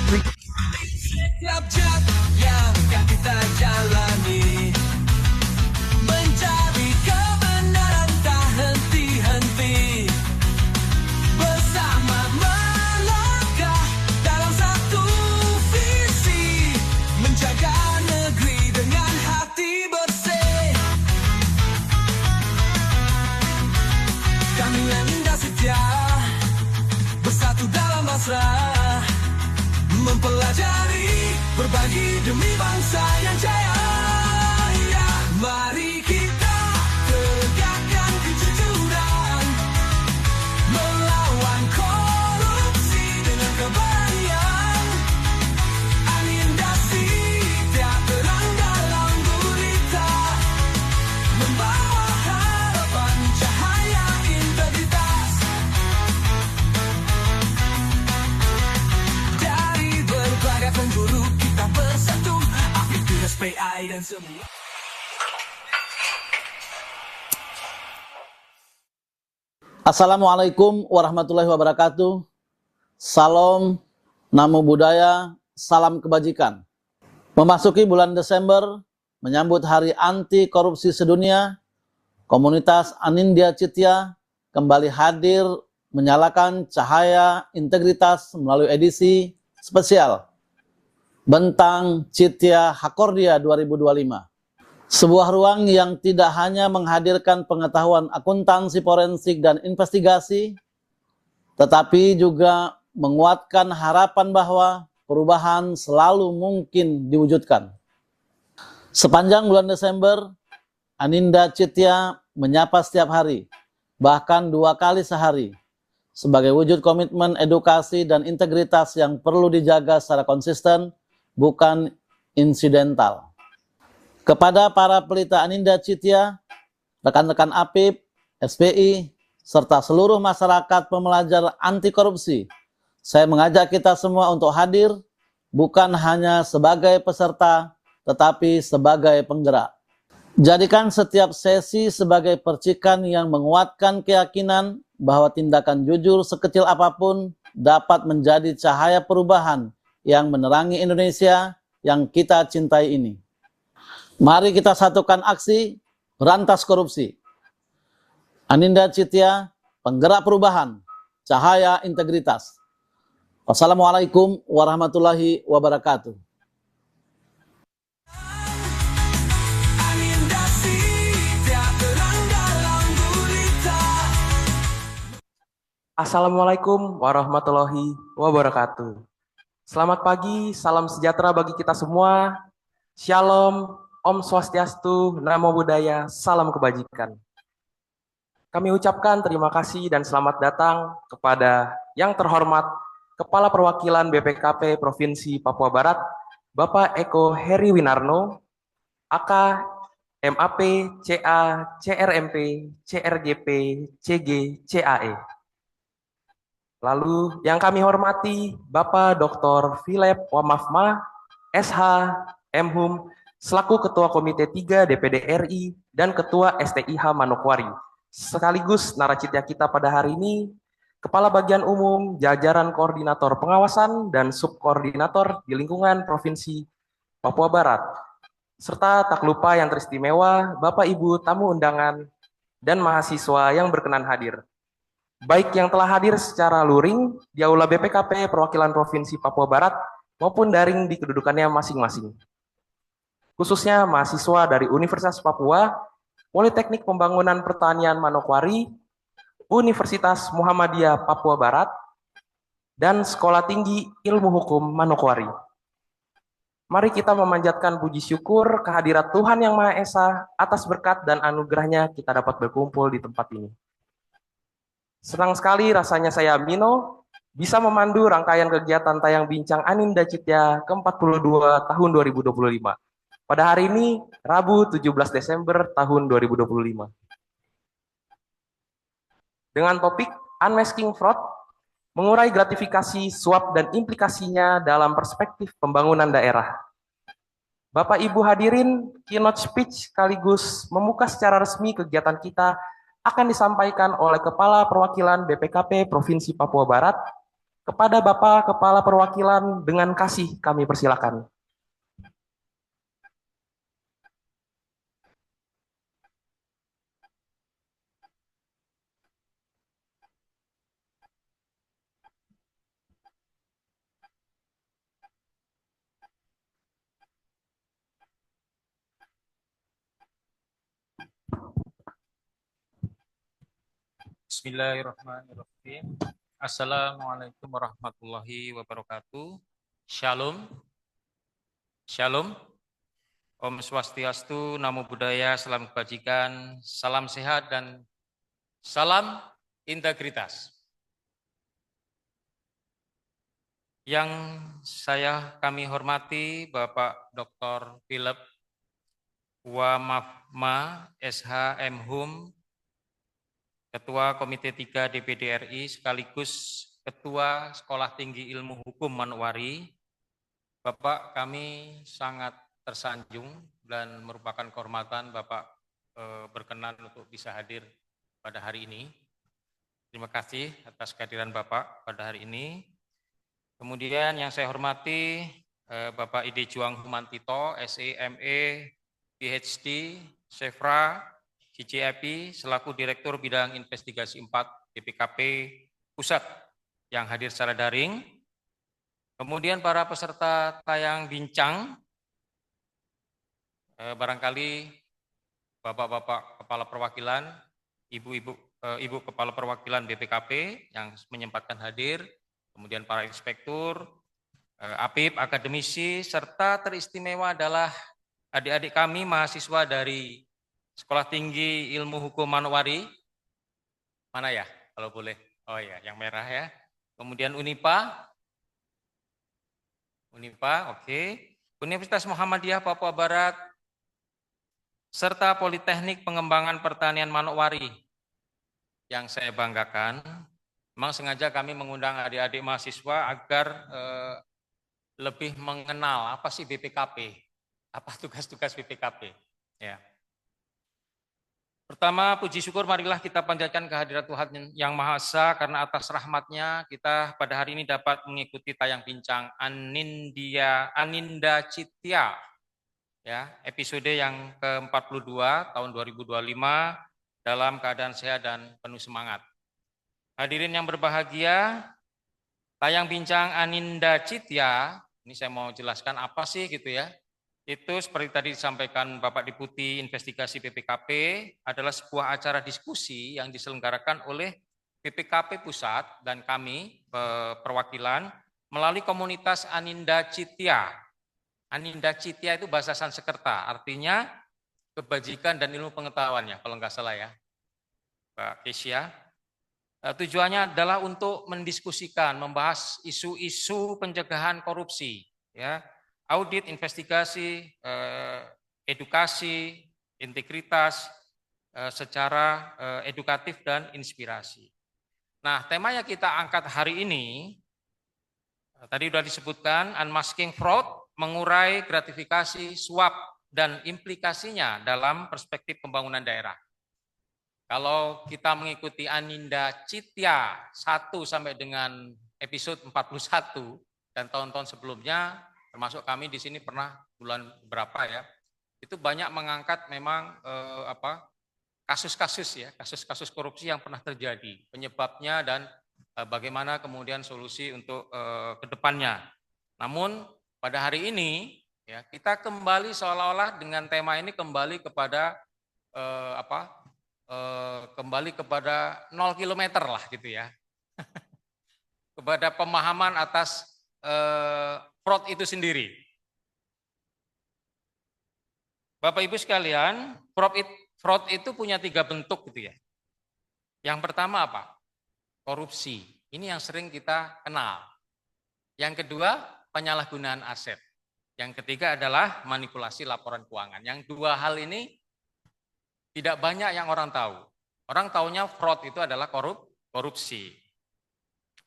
Setiap jam yang akan kita jalani, mencari kebenaran tak henti-henti, bersama melangkah dalam satu visi, menjaga negeri dengan hati bersih. Kami Aninda setia, bersatu dalam hasrat, mempelajari, berbagi demi bangsa yang jaya. Ya, mari kita tegakkan kejujuran, melawan korupsi dengan keberanian. Aninda setia terang dalam gurita, membawa harapan cahaya integritas. Dari berbagai penjuru kita bersatu, APIP, SPI dan semua. Assalamualaikum warahmatullahi wabarakatuh. Salam, namo buddhaya, salam kebajikan. Memasuki bulan Desember, menyambut Hari Anti Korupsi Sedunia, komunitas Anindya Citya kembali hadir menyalakan cahaya integritas melalui edisi spesial Bentang Citya Hakordia 2025. Sebuah ruang yang tidak hanya menghadirkan pengetahuan akuntansi forensik dan investigasi, tetapi juga menguatkan harapan bahwa perubahan selalu mungkin diwujudkan. Sepanjang bulan Desember, Aninda Citya menyapa setiap hari, bahkan 2 kali sehari, sebagai wujud komitmen edukasi dan integritas yang perlu dijaga secara konsisten, bukan insidental. Kepada para pelita Aninda Citya, rekan-rekan APIP, SPI, serta seluruh masyarakat pembelajar anti korupsi, saya mengajak kita semua untuk hadir, bukan hanya sebagai peserta, tetapi sebagai penggerak. Jadikan setiap sesi sebagai percikan yang menguatkan keyakinan bahwa tindakan jujur sekecil apapun dapat menjadi cahaya perubahan yang menerangi Indonesia yang kita cintai ini. Mari kita satukan aksi berantas korupsi. Aninda Citya, penggerak perubahan, cahaya integritas. Wassalamualaikum warahmatullahi wabarakatuh. Aninda setia terang dalam gurita. Assalamualaikum warahmatullahi wabarakatuh. Selamat pagi, salam sejahtera bagi kita semua. Shalom, Om Swastiastu, Namo Buddhaya, salam kebajikan. Kami ucapkan terima kasih dan selamat datang kepada yang terhormat Kepala Perwakilan BPKP Provinsi Papua Barat, Bapak Eko Heri Winarno, AK, MAP, CA, CRMP, CRGP, CG, CAE. Lalu yang kami hormati Bapak Dr. Philip Wamafma, SH, MHum, selaku Ketua Komite 3 DPD RI dan Ketua STIH Manokwari. Sekaligus naracitya kita pada hari ini, Kepala Bagian Umum, jajaran Koordinator Pengawasan dan Subkoordinator di lingkungan Provinsi Papua Barat. Serta tak lupa yang teristimewa, Bapak Ibu tamu undangan dan mahasiswa yang berkenan hadir. Baik yang telah hadir secara luring di Aula BPKP Perwakilan Provinsi Papua Barat maupun daring di kedudukannya masing-masing. Khususnya mahasiswa dari Universitas Papua, Politeknik Pembangunan Pertanian Manokwari, Universitas Muhammadiyah Papua Barat, dan Sekolah Tinggi Ilmu Hukum Manokwari. Mari kita memanjatkan puji syukur kehadirat Tuhan Yang Maha Esa atas berkat dan anugerahnya kita dapat berkumpul di tempat ini. Senang sekali rasanya saya Mino bisa memandu rangkaian kegiatan tayang bincang Aninda Citya ke-42 tahun 2025. Pada hari ini, Rabu 17 Desember tahun 2025. Dengan topik Unmasking Fraud, mengurai gratifikasi, suap, dan implikasinya dalam perspektif pembangunan daerah. Bapak Ibu hadirin, keynote speech sekaligus membuka secara resmi kegiatan kita akan disampaikan oleh Kepala Perwakilan BPKP Provinsi Papua Barat, Kepada Bapak Kepala Perwakilan dengan kasih kami persilakan. Bismillahirrahmanirrahim. Assalamualaikum warahmatullahi wabarakatuh. Shalom. Shalom. Om Swastiastu, Namo Buddhaya, salam kebajikan, salam sehat, dan salam integritas. Yang kami hormati Bapak Dr. Philip Wamafma, SH MHum, Ketua Komite 3 DPD RI sekaligus Ketua Sekolah Tinggi Ilmu Hukum Manokwari. Bapak, kami sangat tersanjung dan merupakan kehormatan Bapak berkenan untuk bisa hadir pada hari ini. Terima kasih atas kehadiran Bapak pada hari ini. Kemudian yang saya hormati Bapak Ide Juang Humantito, SEME, PhD, Sefra, CCIP, selaku Direktur Bidang Investigasi 4 BPKP Pusat yang hadir secara daring. Kemudian para peserta tayang bincang, barangkali Bapak-Bapak Kepala Perwakilan, Ibu Kepala Perwakilan BPKP yang menyempatkan hadir, kemudian para inspektur, APIP, akademisi, serta teristimewa adalah adik-adik kami mahasiswa dari Sekolah Tinggi Ilmu Hukum Manokwari. Mana ya kalau boleh? Oh ya, yang merah ya. Kemudian Unipa, oke. Universitas Muhammadiyah Papua Barat, serta Politeknik Pengembangan Pertanian Manokwari. Yang saya banggakan, memang sengaja kami mengundang adik-adik mahasiswa agar lebih mengenal apa sih BPKP, apa tugas-tugas BPKP. Ya. Pertama, puji syukur marilah kita panjatkan kehadirat Tuhan Yang Maha Esa, karena atas rahmatnya kita pada hari ini dapat mengikuti tayang bincang Aninda Citya, ya, episode yang ke-42 tahun 2025 dalam keadaan sehat dan penuh semangat. Hadirin yang berbahagia, tayang bincang Aninda Citya, ini saya mau jelaskan apa sih gitu ya. Itu seperti tadi disampaikan Bapak Deputi Investigasi BPKP, adalah sebuah acara diskusi yang diselenggarakan oleh BPKP Pusat dan kami perwakilan melalui komunitas Aninda Citya. Aninda Citya itu bahasa Sanskerta, artinya kebajikan dan ilmu pengetahuannya, kalau nggak salah ya, Pak Kesia. Tujuannya adalah untuk mendiskusikan, membahas isu-isu pencegahan korupsi, ya. Audit, investigasi, edukasi, integritas secara edukatif dan inspirasi. Nah, tema yang kita angkat hari ini, tadi sudah disebutkan, unmasking fraud, mengurai gratifikasi, suap, dan implikasinya dalam perspektif pembangunan daerah. Kalau kita mengikuti Aninda Citya 1 sampai dengan episode 41 dan tahun-tahun sebelumnya, termasuk kami di sini pernah bulan berapa ya, itu banyak mengangkat memang kasus-kasus ya, kasus-kasus korupsi yang pernah terjadi, penyebabnya dan bagaimana kemudian solusi untuk kedepannya. Namun pada hari ini ya, kita kembali seolah-olah dengan tema ini kembali kepada kembali kepada 0 kilometer lah gitu ya, kepada pemahaman atas fraud itu sendiri. Bapak Ibu sekalian, fraud itu punya 3 bentuk gitu ya. Yang pertama apa? Korupsi. Ini yang sering kita kenal. Yang kedua, penyalahgunaan aset. Yang ketiga adalah manipulasi laporan keuangan. Yang 2 hal ini tidak banyak yang orang tahu. Orang taunya fraud itu adalah korupsi.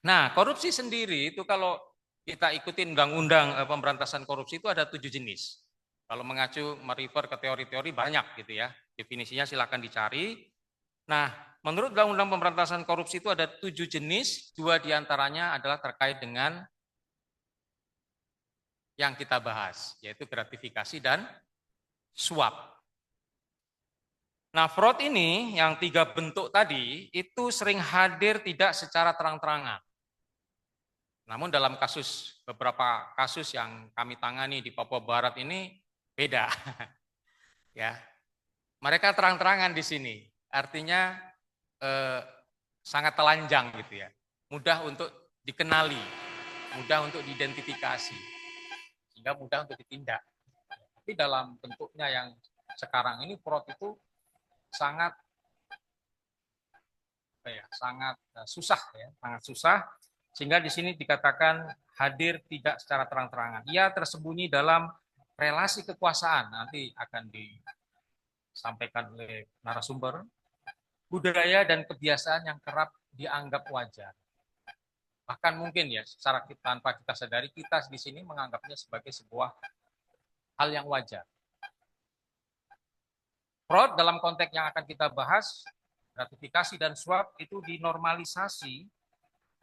Nah, korupsi sendiri itu kalau kita ikutin undang-undang pemberantasan korupsi itu ada 7 jenis. Kalau mengacu merefer ke teori-teori banyak gitu ya. Definisinya silakan dicari. Nah, Menurut Undang-Undang Pemberantasan Korupsi itu ada 7 jenis, 2 diantaranya adalah terkait dengan yang kita bahas, yaitu gratifikasi dan suap. Nah, fraud ini yang 3 bentuk tadi itu sering hadir tidak secara terang-terangan. Namun dalam beberapa kasus yang kami tangani di Papua Barat ini beda. Ya, mereka terang-terangan di sini, artinya sangat telanjang gitu ya, mudah untuk dikenali, mudah untuk diidentifikasi, sehingga mudah untuk ditindak. Tapi dalam bentuknya yang sekarang ini fraud itu sangat sangat susah ya, sangat susah, sehingga di sini dikatakan hadir tidak secara terang-terangan. Ia tersembunyi dalam relasi kekuasaan, nanti akan disampaikan oleh narasumber, budaya dan kebiasaan yang kerap dianggap wajar. Bahkan mungkin ya, secara tanpa kita sadari, kita di sini menganggapnya sebagai sebuah hal yang wajar. Fraud dalam konteks yang akan kita bahas, gratifikasi dan suap itu dinormalisasi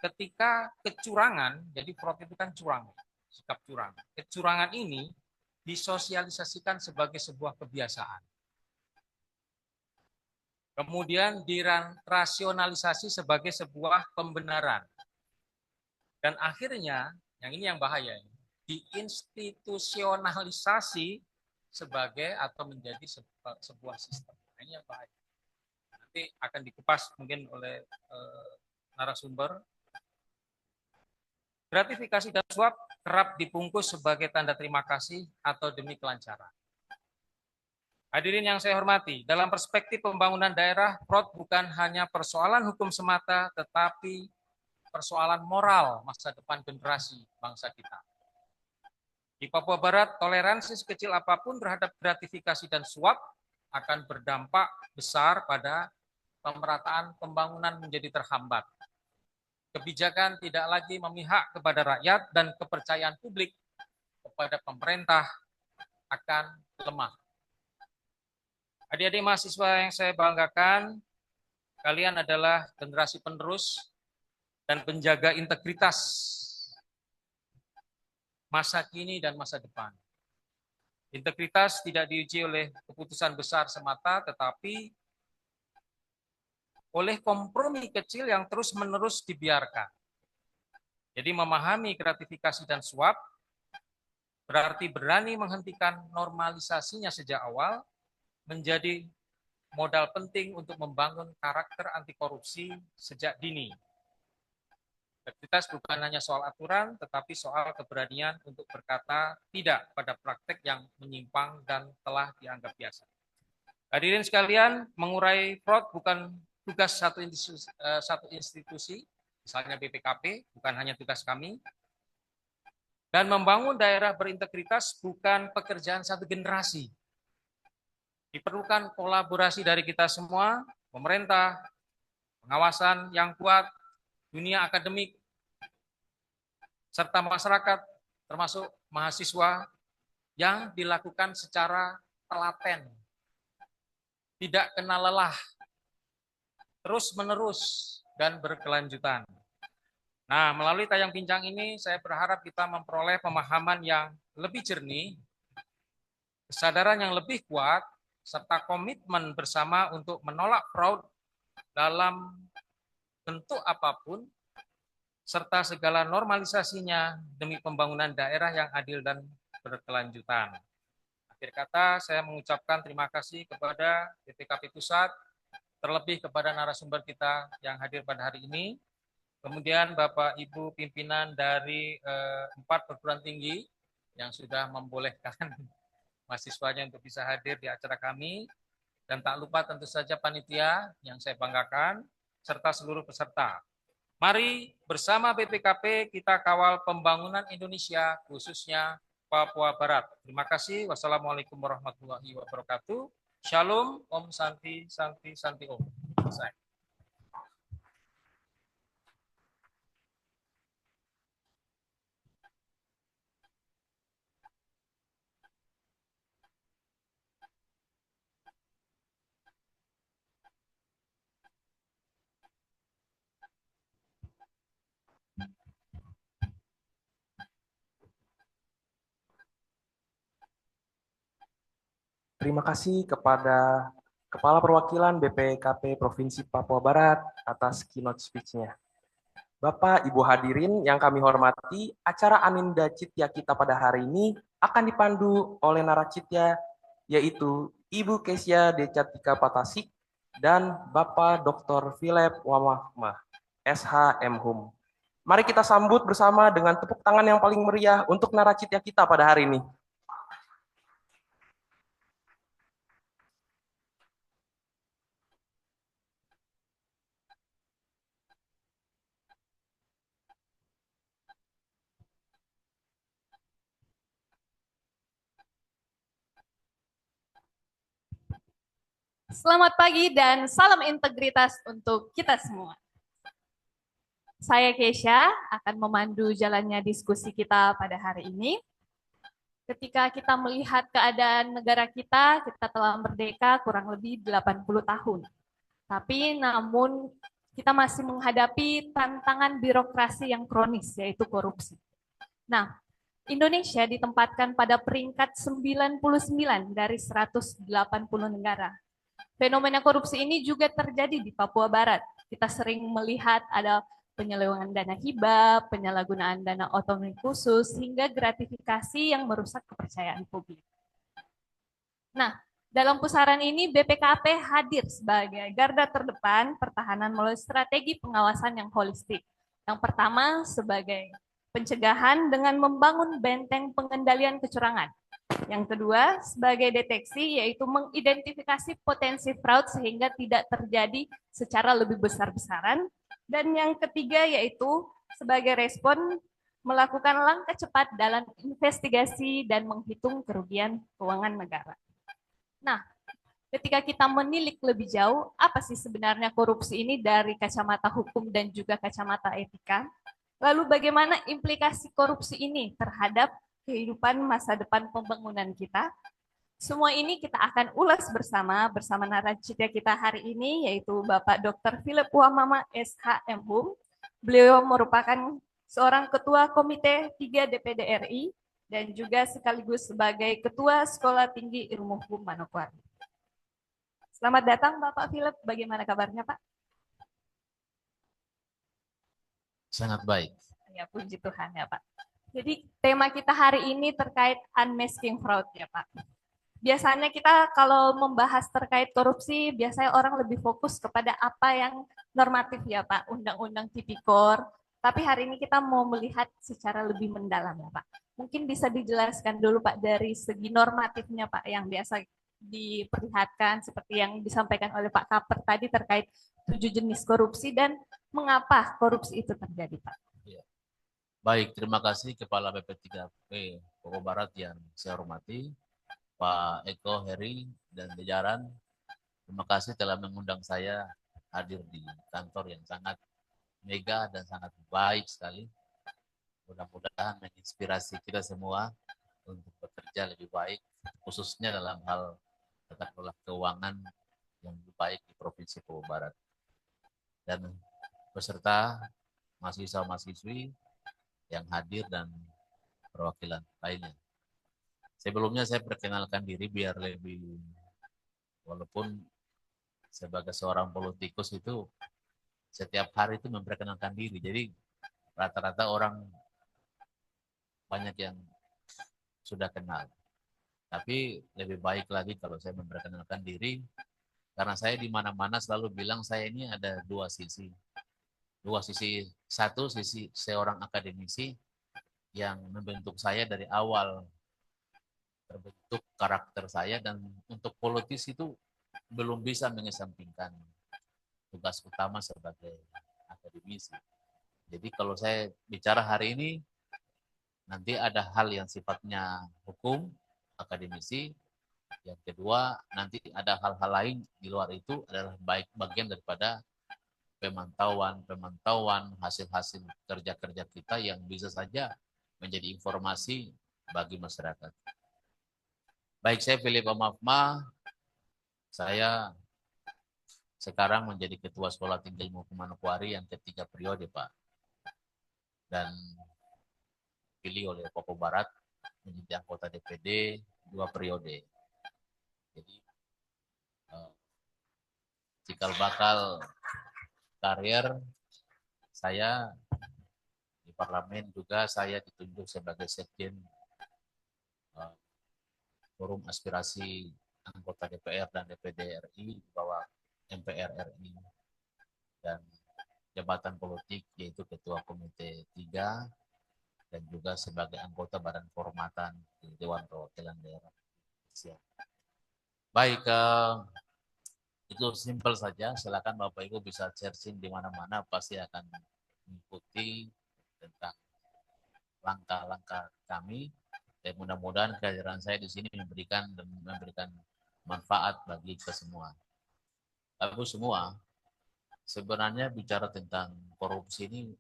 ketika kecurangan, jadi fraud itu kan curang, sikap curang. Kecurangan ini disosialisasikan sebagai sebuah kebiasaan. Kemudian dirasionalisasi sebagai sebuah pembenaran. Dan akhirnya, yang ini yang bahaya, diinstitusionalisasi sebagai atau menjadi sebuah sistem. Nah, ini yang bahaya. Nanti akan dikupas mungkin oleh narasumber. Gratifikasi dan suap kerap dibungkus sebagai tanda terima kasih atau demi kelancaran. Hadirin yang saya hormati, dalam perspektif pembangunan daerah, fraud bukan hanya persoalan hukum semata, tetapi persoalan moral masa depan generasi bangsa kita. Di Papua Barat, toleransi sekecil apapun terhadap gratifikasi dan suap akan berdampak besar pada pemerataan pembangunan menjadi terhambat. Kebijakan tidak lagi memihak kepada rakyat dan kepercayaan publik kepada pemerintah akan lemah. Adik-adik mahasiswa yang saya banggakan, kalian adalah generasi penerus dan penjaga integritas masa kini dan masa depan. Integritas tidak diuji oleh keputusan besar semata, tetapi oleh kompromi kecil yang terus-menerus dibiarkan. Jadi memahami gratifikasi dan suap berarti berani menghentikan normalisasinya sejak awal, menjadi modal penting untuk membangun karakter anti korupsi sejak dini. Integritas bukan hanya soal aturan, tetapi soal keberanian untuk berkata tidak pada praktek yang menyimpang dan telah dianggap biasa. Hadirin sekalian, mengurai fraud bukan tugas satu institusi, misalnya BPKP, bukan hanya tugas kami. Dan membangun daerah berintegritas bukan pekerjaan satu generasi. Diperlukan kolaborasi dari kita semua, pemerintah, pengawasan yang kuat, dunia akademik, serta masyarakat, termasuk mahasiswa, yang dilakukan secara telaten, tidak kenal lelah, terus-menerus, dan berkelanjutan. Nah, melalui tayang pincang ini, saya berharap kita memperoleh pemahaman yang lebih jernih, kesadaran yang lebih kuat, serta komitmen bersama untuk menolak fraud dalam bentuk apapun, serta segala normalisasinya demi pembangunan daerah yang adil dan berkelanjutan. Akhir kata, saya mengucapkan terima kasih kepada BPKP Pusat, terlebih kepada narasumber kita yang hadir pada hari ini, kemudian Bapak Ibu pimpinan dari 4 perguruan tinggi yang sudah membolehkan mahasiswanya untuk bisa hadir di acara kami, dan tak lupa tentu saja panitia yang saya banggakan, serta seluruh peserta. Mari bersama BPKP kita kawal pembangunan Indonesia, khususnya Papua Barat. Terima kasih. Wassalamualaikum warahmatullahi wabarakatuh. Shalom, Om Santi, Santi, Santi Om. Selesai. Terima kasih kepada Kepala Perwakilan BPKP Provinsi Papua Barat atas keynote speech-nya. Bapak, Ibu hadirin yang kami hormati, acara Aninda Citya kita pada hari ini akan dipandu oleh naracitya, yaitu Ibu Kesia Decatika Patasik dan Bapak Dr. Philip Wamafma, SH MHum. Mari kita sambut bersama dengan tepuk tangan yang paling meriah untuk naracitya kita pada hari ini. Selamat pagi dan salam integritas untuk kita semua. Saya Kesha akan memandu jalannya diskusi kita pada hari ini. Ketika kita melihat keadaan negara kita telah merdeka kurang lebih 80 tahun. Tapi namun kita masih menghadapi tantangan birokrasi yang kronis, yaitu korupsi. Nah, Indonesia ditempatkan pada peringkat 99 dari 180 negara. Fenomena korupsi ini juga terjadi di Papua Barat. Kita sering melihat ada penyelewengan dana hibah, penyalahgunaan dana otonomi khusus, hingga gratifikasi yang merusak kepercayaan publik. Nah, dalam pusaran ini BPKP hadir sebagai garda terdepan pertahanan melalui strategi pengawasan yang holistik. Yang pertama sebagai pencegahan dengan membangun benteng pengendalian kecurangan. Yang kedua, sebagai deteksi, yaitu mengidentifikasi potensi fraud sehingga tidak terjadi secara lebih besar-besaran. Dan yang ketiga, yaitu sebagai respon melakukan langkah cepat dalam investigasi dan menghitung kerugian keuangan negara. Nah, ketika kita menilik lebih jauh, apa sih sebenarnya korupsi ini dari kacamata hukum dan juga kacamata etika? Lalu bagaimana implikasi korupsi ini terhadap kehidupan masa depan pembangunan kita? Semua ini kita akan ulas bersama narasumber kita hari ini, yaitu Bapak Dr. Philip Wamafma, SH MHum. Beliau merupakan seorang Ketua Komite 3 DPD RI dan juga sekaligus sebagai Ketua Sekolah Tinggi Ilmu Hukum Manokwari. Selamat datang Bapak Philip, bagaimana kabarnya Pak? Sangat baik. Ya, puji Tuhan ya Pak. Jadi tema kita hari ini terkait unmasking fraud ya Pak. Biasanya kita kalau membahas terkait korupsi, biasanya orang lebih fokus kepada apa yang normatif ya Pak, Undang-Undang Tipikor. Tapi hari ini kita mau melihat secara lebih mendalam ya Pak. Mungkin bisa dijelaskan dulu Pak dari segi normatifnya Pak yang biasa diperlihatkan seperti yang disampaikan oleh Pak Kaper tadi terkait 7 jenis korupsi dan mengapa korupsi itu terjadi Pak. Baik, terima kasih Kepala BP3P Papua Barat yang saya hormati, Pak Eko Heri dan jajaran. Terima kasih telah mengundang saya hadir di kantor yang sangat mega dan sangat baik sekali. Mudah-mudahan menginspirasi kita semua untuk bekerja lebih baik, khususnya dalam hal tata kelola keuangan yang lebih baik di Provinsi Papua Barat. Dan beserta mahasiswa-mahasiswi yang hadir dan perwakilan lainnya. Sebelumnya saya perkenalkan diri biar lebih, walaupun sebagai seorang politikus itu setiap hari itu memperkenalkan diri. Jadi rata-rata orang banyak yang sudah kenal. Tapi lebih baik lagi kalau saya memperkenalkan diri, karena saya di mana-mana selalu bilang saya ini ada dua sisi. Satu sisi seorang akademisi yang membentuk saya dari awal, terbentuk karakter saya, dan untuk politis itu belum bisa mengesampingkan tugas utama sebagai akademisi. Jadi kalau saya bicara hari ini, nanti ada hal yang sifatnya hukum, akademisi. Yang kedua, nanti ada hal-hal lain di luar itu adalah bagian daripada pemantauan hasil-hasil kerja-kerja kita yang bisa saja menjadi informasi bagi masyarakat. Baik, saya Philip Wamafma. Saya sekarang menjadi Ketua Sekolah Tinggi Ilmu Hukum Manokwari yang ketiga periode, Pak. Dan dipilih oleh Papua Barat menjadi anggota DPD 2 periode. Jadi cikal bakal karier saya di parlemen juga saya ditunjuk sebagai sekjen forum aspirasi anggota DPR dan DPD RI di bawah MPR RI, dan jabatan politik yaitu Ketua Komite 3 dan juga sebagai anggota Badan Kehormatan di Dewan Perwakilan Daerah Indonesia. Baik, itu simpel saja. Silakan Bapak Ibu bisa searching di mana-mana, pasti akan mengikuti tentang langkah-langkah kami. Dan mudah-mudahan kehadiran saya di sini memberikan manfaat bagi kita semua. Bapak semua, sebenarnya bicara tentang korupsi ini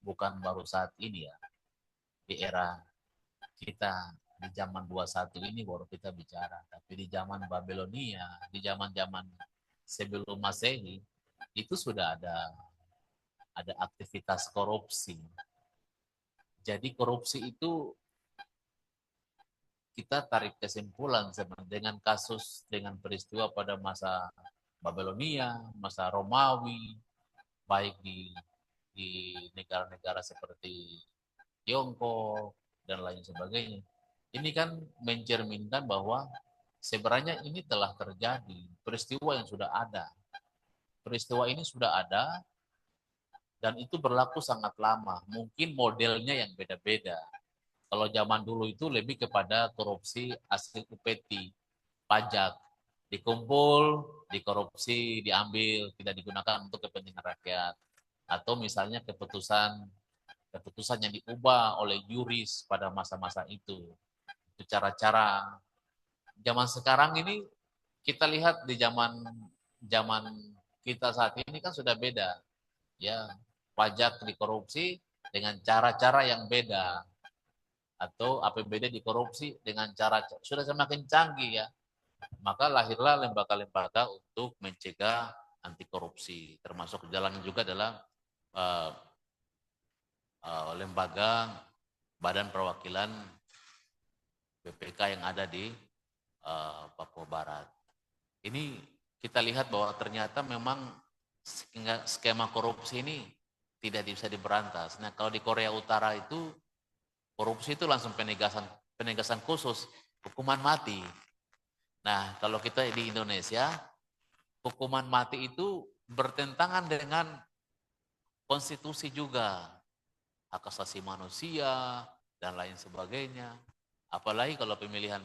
bukan baru saat ini ya. Di era kita di zaman 21 ini baru kita bicara, tapi di zaman Babilonia, di zaman-zaman sebelum Masehi itu sudah ada aktivitas korupsi. Jadi korupsi itu kita tarik kesimpulan dengan kasus, dengan peristiwa pada masa Babilonia, masa Romawi, baik di negara-negara seperti Tiongkok dan lain sebagainya. Ini kan mencerminkan bahwa sebenarnya ini telah terjadi, peristiwa yang sudah ada. Peristiwa ini sudah ada dan itu berlaku sangat lama. Mungkin modelnya yang beda-beda. Kalau zaman dulu itu lebih kepada korupsi hasil UPT, pajak, dikumpul, dikorupsi, diambil, tidak digunakan untuk kepentingan rakyat. Atau misalnya keputusan yang diubah oleh juris pada masa-masa itu. Itu cara-cara. Zaman sekarang ini kita lihat di zaman kita saat ini kan sudah beda. Ya, pajak dikorupsi dengan cara-cara yang beda. Atau APBD dikorupsi dengan cara sudah semakin canggih ya. Maka lahirlah lembaga-lembaga untuk mencegah anti korupsi. Termasuk jalannya juga adalah lembaga Badan Perwakilan BPK yang ada di Papua Barat. Ini kita lihat bahwa ternyata memang skema korupsi ini tidak bisa diberantas. Nah, kalau di Korea Utara itu korupsi itu langsung penegasan khusus, hukuman mati. Nah, kalau kita di Indonesia, hukuman mati itu bertentangan dengan konstitusi juga, hak asasi manusia dan lain sebagainya. Apalagi kalau pemilihan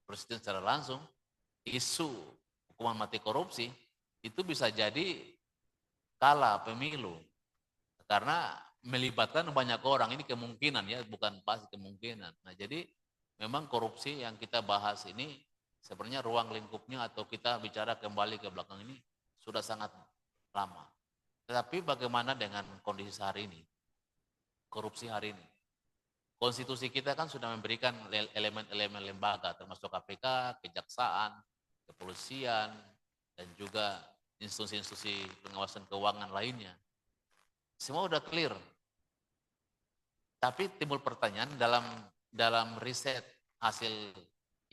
presiden secara langsung, isu hukuman mati korupsi itu bisa jadi kalah pemilu karena melibatkan banyak orang. Ini kemungkinan ya, bukan pasti kemungkinan. Nah, jadi memang korupsi yang kita bahas ini sebenarnya ruang lingkupnya atau kita bicara kembali ke belakang ini sudah sangat lama. Tetapi bagaimana dengan kondisi hari ini? Korupsi hari ini. Konstitusi kita kan sudah memberikan elemen-elemen lembaga termasuk KPK, kejaksaan, kepolisian, dan juga institusi-institusi pengawasan keuangan lainnya. Semua udah clear. Tapi timbul pertanyaan dalam riset hasil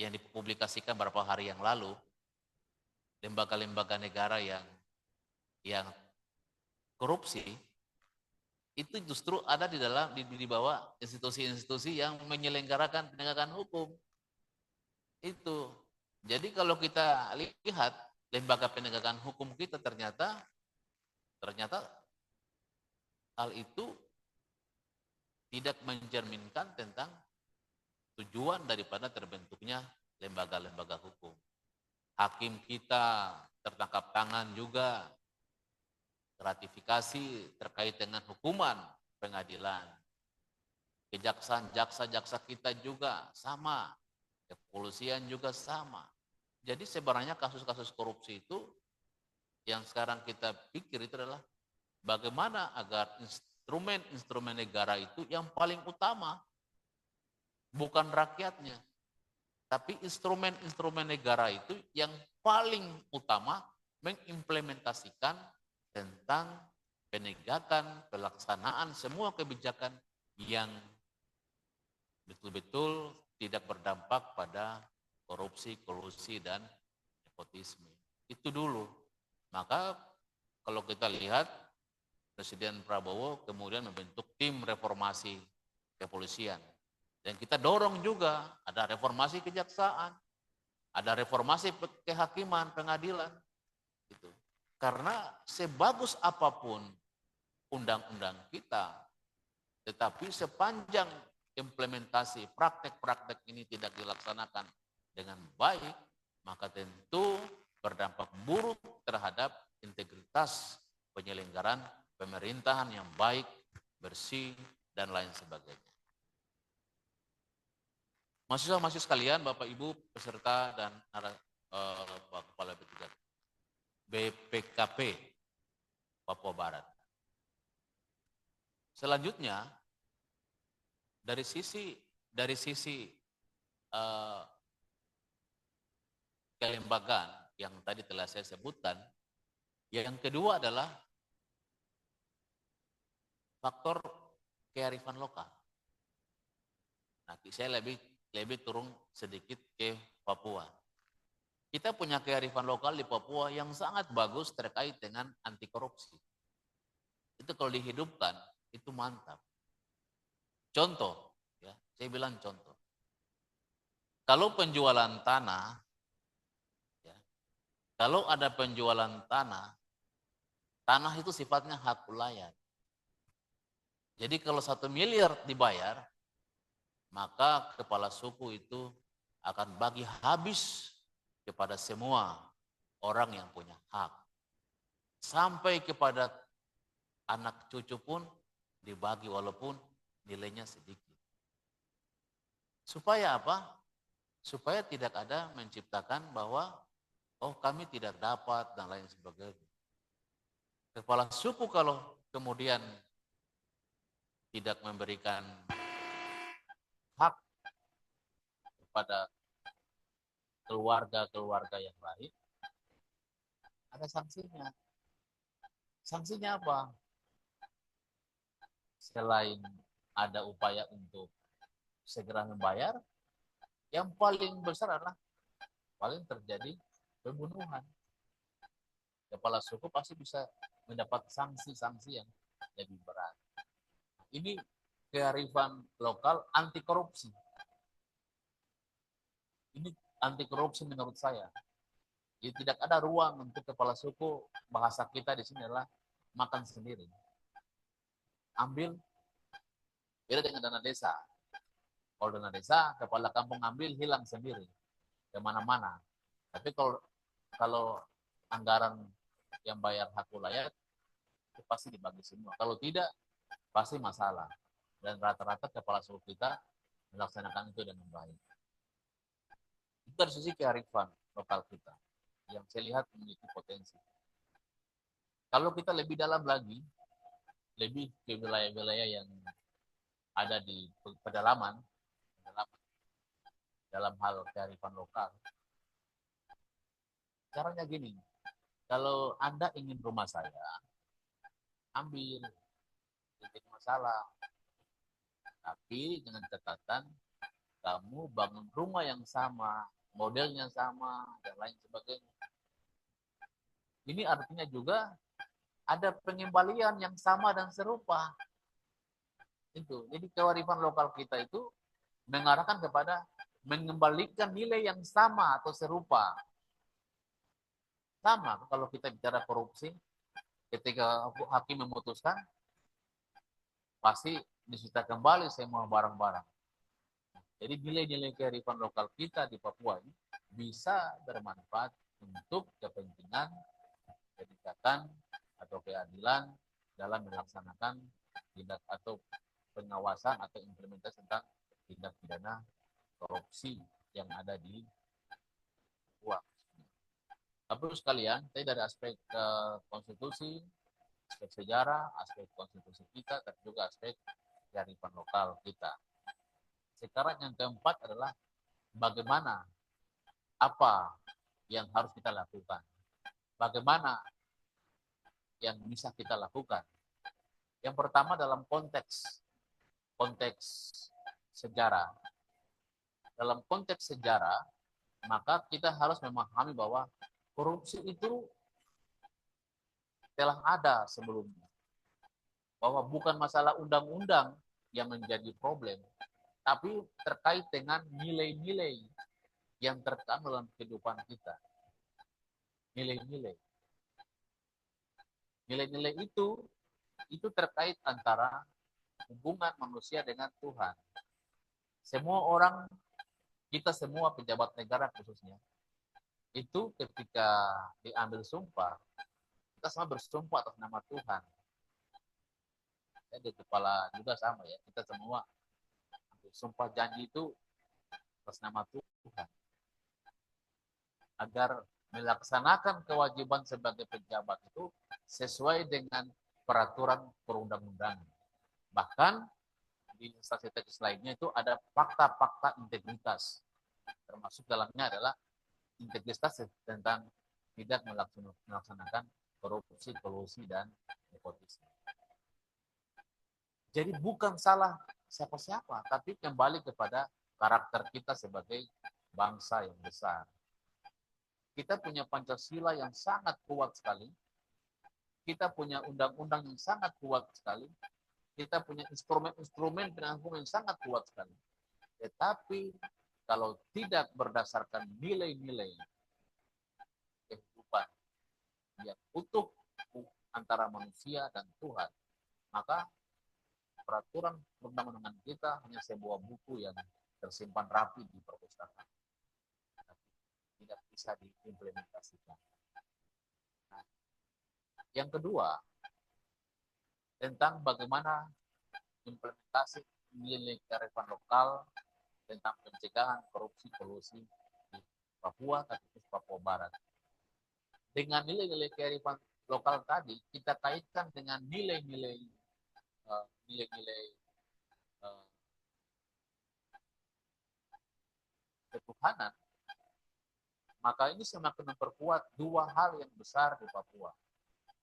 yang dipublikasikan beberapa hari yang lalu, lembaga-lembaga negara yang korupsi itu justru ada di bawah institusi-institusi yang menyelenggarakan penegakan hukum. Itu. Jadi kalau kita lihat lembaga penegakan hukum kita ternyata hal itu tidak mencerminkan tentang tujuan daripada terbentuknya lembaga-lembaga hukum. Hakim kita tertangkap tangan juga gratifikasi terkait dengan hukuman pengadilan. Kejaksaan, jaksa kita juga sama. Kepolisian juga sama. Jadi sebenarnya kasus-kasus korupsi itu yang sekarang kita pikir itu adalah bagaimana agar instrumen-instrumen negara itu yang paling utama bukan rakyatnya, tapi instrumen-instrumen negara itu yang paling utama mengimplementasikan tentang penegakan, pelaksanaan semua kebijakan yang betul-betul tidak berdampak pada korupsi, kolusi, dan nepotisme. Itu dulu. Maka kalau kita lihat, Presiden Prabowo kemudian membentuk tim reformasi kepolisian. Dan kita dorong juga ada reformasi kejaksaan, ada reformasi kehakiman, pengadilan. Gitu. Karena sebagus apapun undang-undang kita, tetapi sepanjang implementasi praktek-praktek ini tidak dilaksanakan dengan baik, maka tentu berdampak buruk terhadap integritas penyelenggaraan pemerintahan yang baik, bersih, dan lain sebagainya. Mahasiswa-mahasiswa sekalian, Bapak Ibu peserta dan Pak Kepala BPKP Papua Barat. Selanjutnya, dari sisi kelembagaan yang tadi telah saya sebutkan, yang kedua adalah faktor kearifan lokal. Nah, saya lebih turun sedikit ke Papua. Kita punya kearifan lokal di Papua yang sangat bagus terkait dengan anti korupsi. Itu kalau dihidupkan, itu mantap. Contoh, ya, saya bilang contoh. Kalau penjualan tanah, ya, kalau ada penjualan tanah itu sifatnya hak ulayat. Jadi kalau 1 miliar dibayar, maka kepala suku itu akan bagi habis kepada semua orang yang punya hak. Sampai kepada anak cucu pun dibagi walaupun nilainya sedikit. Supaya apa? Supaya tidak ada menciptakan bahwa oh kami tidak dapat dan lain sebagainya. Kepala suku kalau kemudian tidak memberikan hak kepada keluarga-keluarga yang lain, ada sanksinya. Sanksinya apa? Selain ada upaya untuk segera membayar, yang paling besar adalah paling terjadi pembunuhan. Kepala suku pasti bisa mendapat sanksi-sanksi yang lebih berat. Ini kearifan lokal anti korupsi. Ini anti korupsi menurut saya. Jadi tidak ada ruang untuk kepala suku, bahasa kita di sini adalah makan sendiri. Ambil, beda dengan dana desa. Kalau dana desa, kepala kampung ambil, hilang sendiri. Kemana-mana. Tapi kalau anggaran yang bayar hak ulayat, itu pasti dibagi semua. Kalau tidak, pasti masalah. Dan rata-rata kepala suku kita melaksanakan itu dengan baik. Itu dari sisi kearifan lokal kita yang saya lihat memiliki potensi. Kalau kita lebih dalam lagi, lebih ke wilayah-wilayah yang ada di pedalaman dalam hal kearifan lokal. Caranya gini, kalau Anda ingin rumah saya, ambil, tidak masalah. Tapi dengan catatan, kamu bangun rumah yang sama, modelnya sama, dan lain sebagainya. Ini artinya juga ada pengembalian yang sama dan serupa. Itu. Jadi kearifan lokal kita itu mengarahkan kepada mengembalikan nilai yang sama atau serupa. Sama kalau kita bicara korupsi, ketika hakim memutuskan, pasti disita kembali semua barang-barang. Jadi nilai-nilai kearifan lokal kita di Papua ini bisa bermanfaat untuk kepentingan peningkatan atau keadilan dalam melaksanakan tindak atau pengawasan atau implementasi tentang tindak pidana korupsi yang ada di Papua. Bapak sekalian, saya dari aspek konstitusi, aspek sejarah, aspek konstitusi kita, dan juga aspek kearifan lokal kita. Sekarang yang keempat adalah bagaimana, apa yang harus kita lakukan. Bagaimana yang bisa kita lakukan. Yang pertama dalam konteks sejarah. Dalam konteks sejarah, maka kita harus memahami bahwa korupsi itu telah ada sebelumnya. Bahwa bukan masalah undang-undang yang menjadi problem, tapi terkait dengan nilai-nilai yang tertanam dalam kehidupan kita. Nilai-nilai. Nilai-nilai itu terkait antara hubungan manusia dengan Tuhan. Semua orang, kita semua pejabat negara khususnya, itu ketika diambil sumpah, kita semua bersumpah atas nama Tuhan. Di kepala juga sama ya, kita semua sumpah janji itu atas nama Tuhan. Agar melaksanakan kewajiban sebagai pejabat itu sesuai dengan peraturan perundang-undangan. Bahkan di instansi teknis lainnya itu ada fakta-fakta integritas. Termasuk dalamnya adalah integritas tentang tidak melaksanakan korupsi, kolusi, dan nepotisme. Jadi bukan salah siapa-siapa, tapi kembali kepada karakter kita sebagai bangsa yang besar. Kita punya Pancasila yang sangat kuat sekali. Kita punya undang-undang yang sangat kuat sekali. Kita punya instrumen-instrumen penanggung yang sangat kuat sekali. Tetapi kalau tidak berdasarkan nilai-nilai kehidupan yang utuh antara manusia dan Tuhan, maka peraturan perundang-undangan kita hanya sebuah buku yang tersimpan rapi di perpustakaan. Tidak bisa diimplementasikan. Nah, yang kedua, tentang bagaimana implementasi nilai kearifan lokal tentang pencegahan korupsi kolusi di Papua, khusus Papua Barat. Dengan nilai-nilai kearifan lokal tadi, kita kaitkan dengan nilai-nilai ketuhanan, maka ini semakin memperkuat dua hal yang besar di Papua,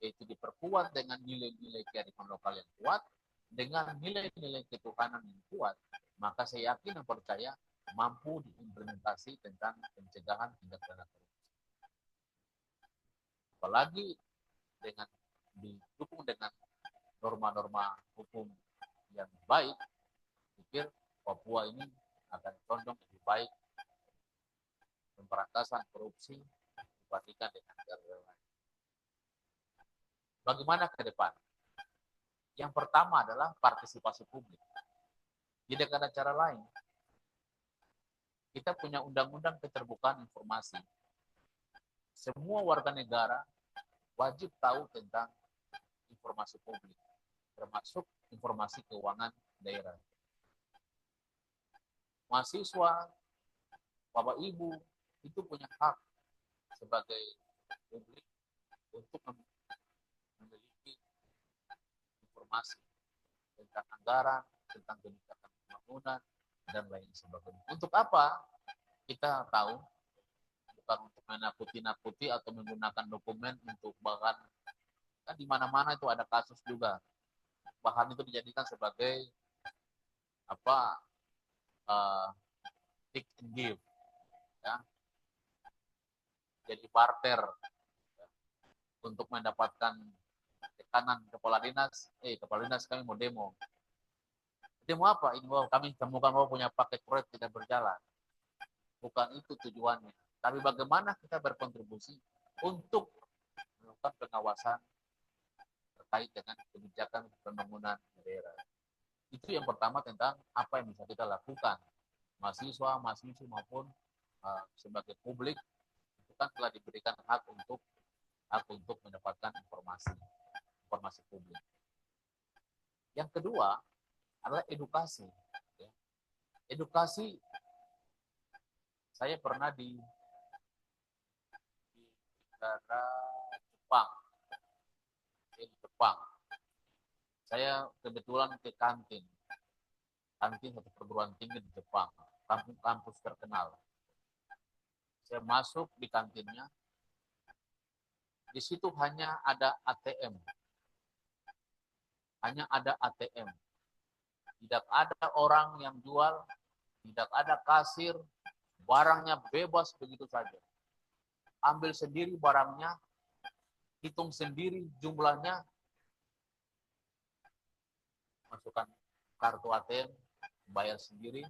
yaitu diperkuat dengan nilai-nilai kearifan lokal yang kuat, dengan nilai-nilai ketuhanan yang kuat, maka saya yakin dan percaya mampu diimplementasi tentang pencegahan tindak pidana korupsi. Apalagi dengan didukung dengan norma-norma hukum yang baik, pikir Papua ini akan condong lebih baik pemberantasan korupsi dibandingkan dengan negara lain. Bagaimana ke depan? Yang pertama adalah partisipasi publik. Tidak ada cara lain. Kita punya undang-undang keterbukaan informasi. Semua warga negara wajib tahu tentang informasi publik, termasuk informasi keuangan daerah. Mahasiswa, Bapak Ibu, itu punya hak sebagai publik untuk memiliki informasi tentang anggaran, tentang kebijakan pembangunan, dan lain sebagainya. Untuk apa? Kita tahu, bukan untuk menakuti-nakuti atau menggunakan dokumen untuk bahan. Kan di mana-mana itu ada kasus juga. Bahan itu dijadikan sebagai take and give, ya. Jadi barter ya, untuk mendapatkan tekanan kepala dinas. Kepala dinas kami mau demo. Demo apa? Ini bahwa kami temukan bahwa punya paket proyek tidak berjalan. Bukan itu tujuannya. Tapi bagaimana kita berkontribusi untuk melakukan pengawasan terkait dengan kebijakan pembangunan daerah. Itu yang pertama tentang apa yang bisa kita lakukan. Mahasiswa, mahasiswa maupun sebagai publik itu kan telah diberikan hak untuk mendapatkan informasi publik. Yang kedua adalah edukasi. Ya. Edukasi, saya pernah di negara Jepang. Di Jepang. Saya kebetulan ke kantin satu perguruan tinggi di Jepang, kampus terkenal. Saya masuk di kantinnya, di situ hanya ada ATM. Hanya ada ATM. Tidak ada orang yang jual, tidak ada kasir, barangnya bebas begitu saja. Ambil sendiri barangnya, hitung sendiri jumlahnya, masukkan kartu ATM, bayar sendiri,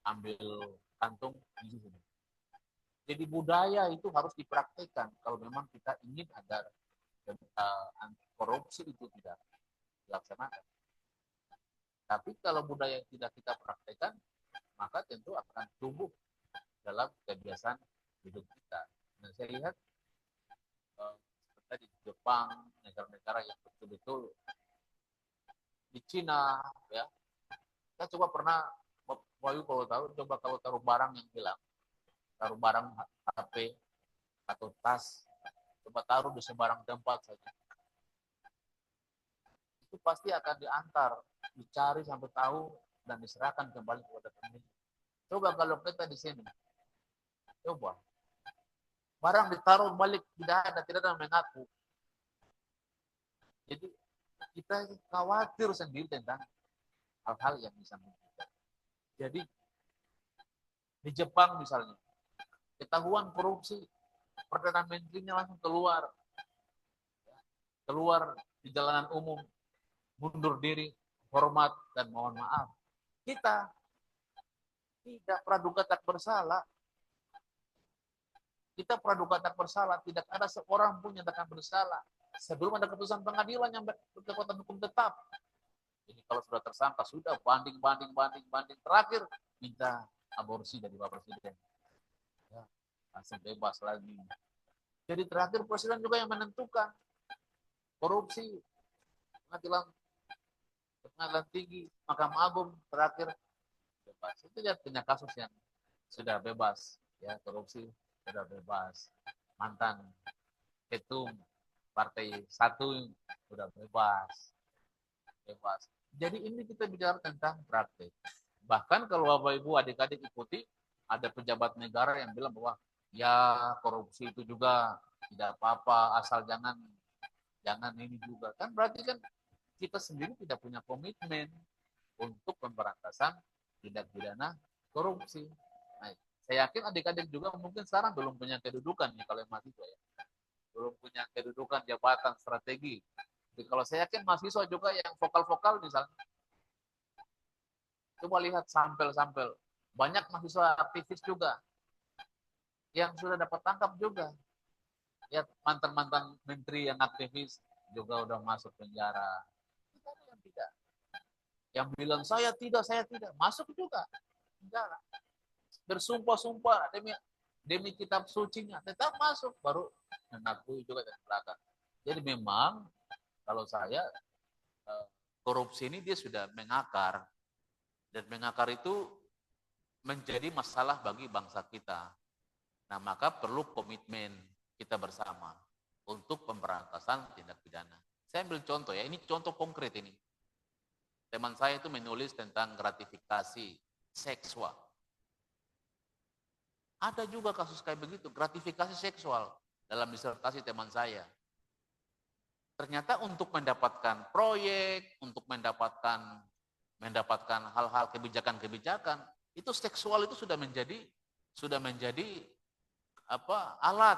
ambil kantung, isi sendiri. Jadi budaya itu harus dipraktikkan kalau memang kita ingin agar korupsi itu tidak dilaksanakan. Tapi kalau budaya yang tidak kita praktekkan, maka tentu akan tumbuh dalam kebiasaan hidup kita. Dan saya lihat seperti di Jepang, negara-negara yang betul-betul di Cina, ya. Saya coba pernah, Bayu kalau tahu, coba kalau taruh barang yang hilang, taruh barang HP atau tas, coba taruh di sembarang tempat saja. Itu pasti akan diantar, dicari sampai tahu dan diserahkan kembali kepada pemilik. Coba kalau kita di sini, coba barang ditaruh balik tidak ada yang mengaku. Jadi kita khawatir sendiri tentang hal-hal yang bisa muncul. Jadi di Jepang misalnya, ketahuan korupsi, Perdana Menterinya langsung keluar di jalanan umum, mundur diri, hormat dan mohon maaf. Kita tidak praduga tak bersalah. Kita praduga tak bersalah, tidak ada seorang pun yang akan bersalah sebelum ada keputusan pengadilan yang berkekuatan hukum tetap. Jadi kalau sudah tersangka, sudah banding, terakhir minta aborsi dari Bapak Presiden. Ya, langsung bebas lagi. Jadi terakhir Presiden juga yang menentukan korupsi, pengadilan tinggi, Mahkamah Agung, terakhir bebas. Itu ya punya kasus yang sudah bebas, ya korupsi sudah bebas. Mantan ketum partai satu sudah bebas. Jadi ini kita bicara tentang praktik. Bahkan kalau Bapak Ibu adik-adik ikuti, ada pejabat negara yang bilang bahwa ya korupsi itu juga tidak apa-apa, asal jangan ini juga. Kan berarti kan kita sendiri tidak punya komitmen untuk pemberantasan tindak pidana korupsi. Nah, saya yakin adik-adik juga mungkin sekarang belum punya kedudukan nih kalau mahasiswa ya. Belum punya kedudukan jabatan strategi. Jadi kalau saya yakin mahasiswa juga yang vokal-vokal misalnya. Coba lihat sampel-sampel. Banyak mahasiswa aktivis juga yang sudah dapat tangkap juga. Ya mantan-mantan menteri yang aktivis juga udah masuk penjara. Kita ada yang tidak. Yang bilang saya tidak, masuk juga penjara. Bersumpah-sumpah demi kitab sucinya, tetap masuk, baru mengakui juga dari belakang. Jadi memang kalau saya korupsi ini dia sudah mengakar, dan mengakar itu menjadi masalah bagi bangsa kita. Nah maka perlu komitmen kita bersama untuk pemberantasan tindak pidana. Saya ambil contoh ya, ini contoh konkret ini. Teman saya itu menulis tentang gratifikasi seksual. Ada juga kasus kayak begitu, gratifikasi seksual dalam disertasi teman saya. Ternyata untuk mendapatkan proyek, untuk mendapatkan hal-hal kebijakan-kebijakan, itu seksual itu sudah menjadi alat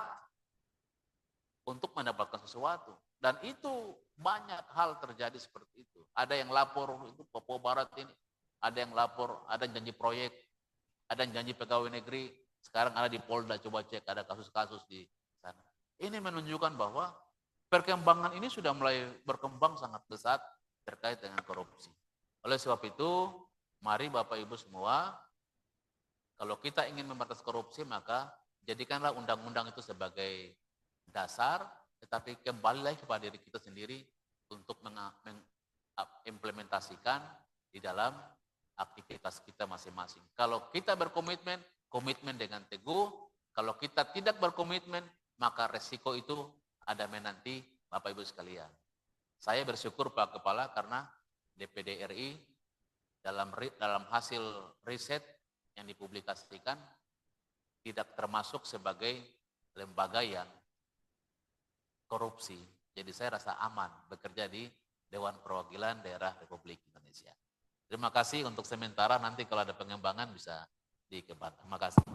untuk mendapatkan sesuatu. Dan itu banyak hal terjadi seperti itu. Ada yang lapor itu Papua Barat ini, ada yang lapor, ada yang janji proyek, ada yang janji pegawai negeri. Sekarang ada di Polda, coba cek, ada kasus-kasus di sana. Ini menunjukkan bahwa perkembangan ini sudah mulai berkembang sangat pesat terkait dengan korupsi. Oleh sebab itu, mari Bapak Ibu semua, kalau kita ingin memberantas korupsi, maka jadikanlah undang-undang itu sebagai dasar, tetapi kembalilah kepada diri kita sendiri untuk mengimplementasikan di dalam aktivitas kita masing-masing. Kalau kita berkomitmen, komitmen dengan teguh. Kalau kita tidak berkomitmen, maka resiko itu ada menanti Bapak Ibu sekalian. Saya bersyukur Pak Kepala karena DPD RI dalam hasil riset yang dipublikasikan tidak termasuk sebagai lembaga yang korupsi. Jadi saya rasa aman bekerja di Dewan Perwakilan Daerah Republik Indonesia. Terima kasih untuk sementara, nanti kalau ada pengembangan bisa dikebat. Terima kasih.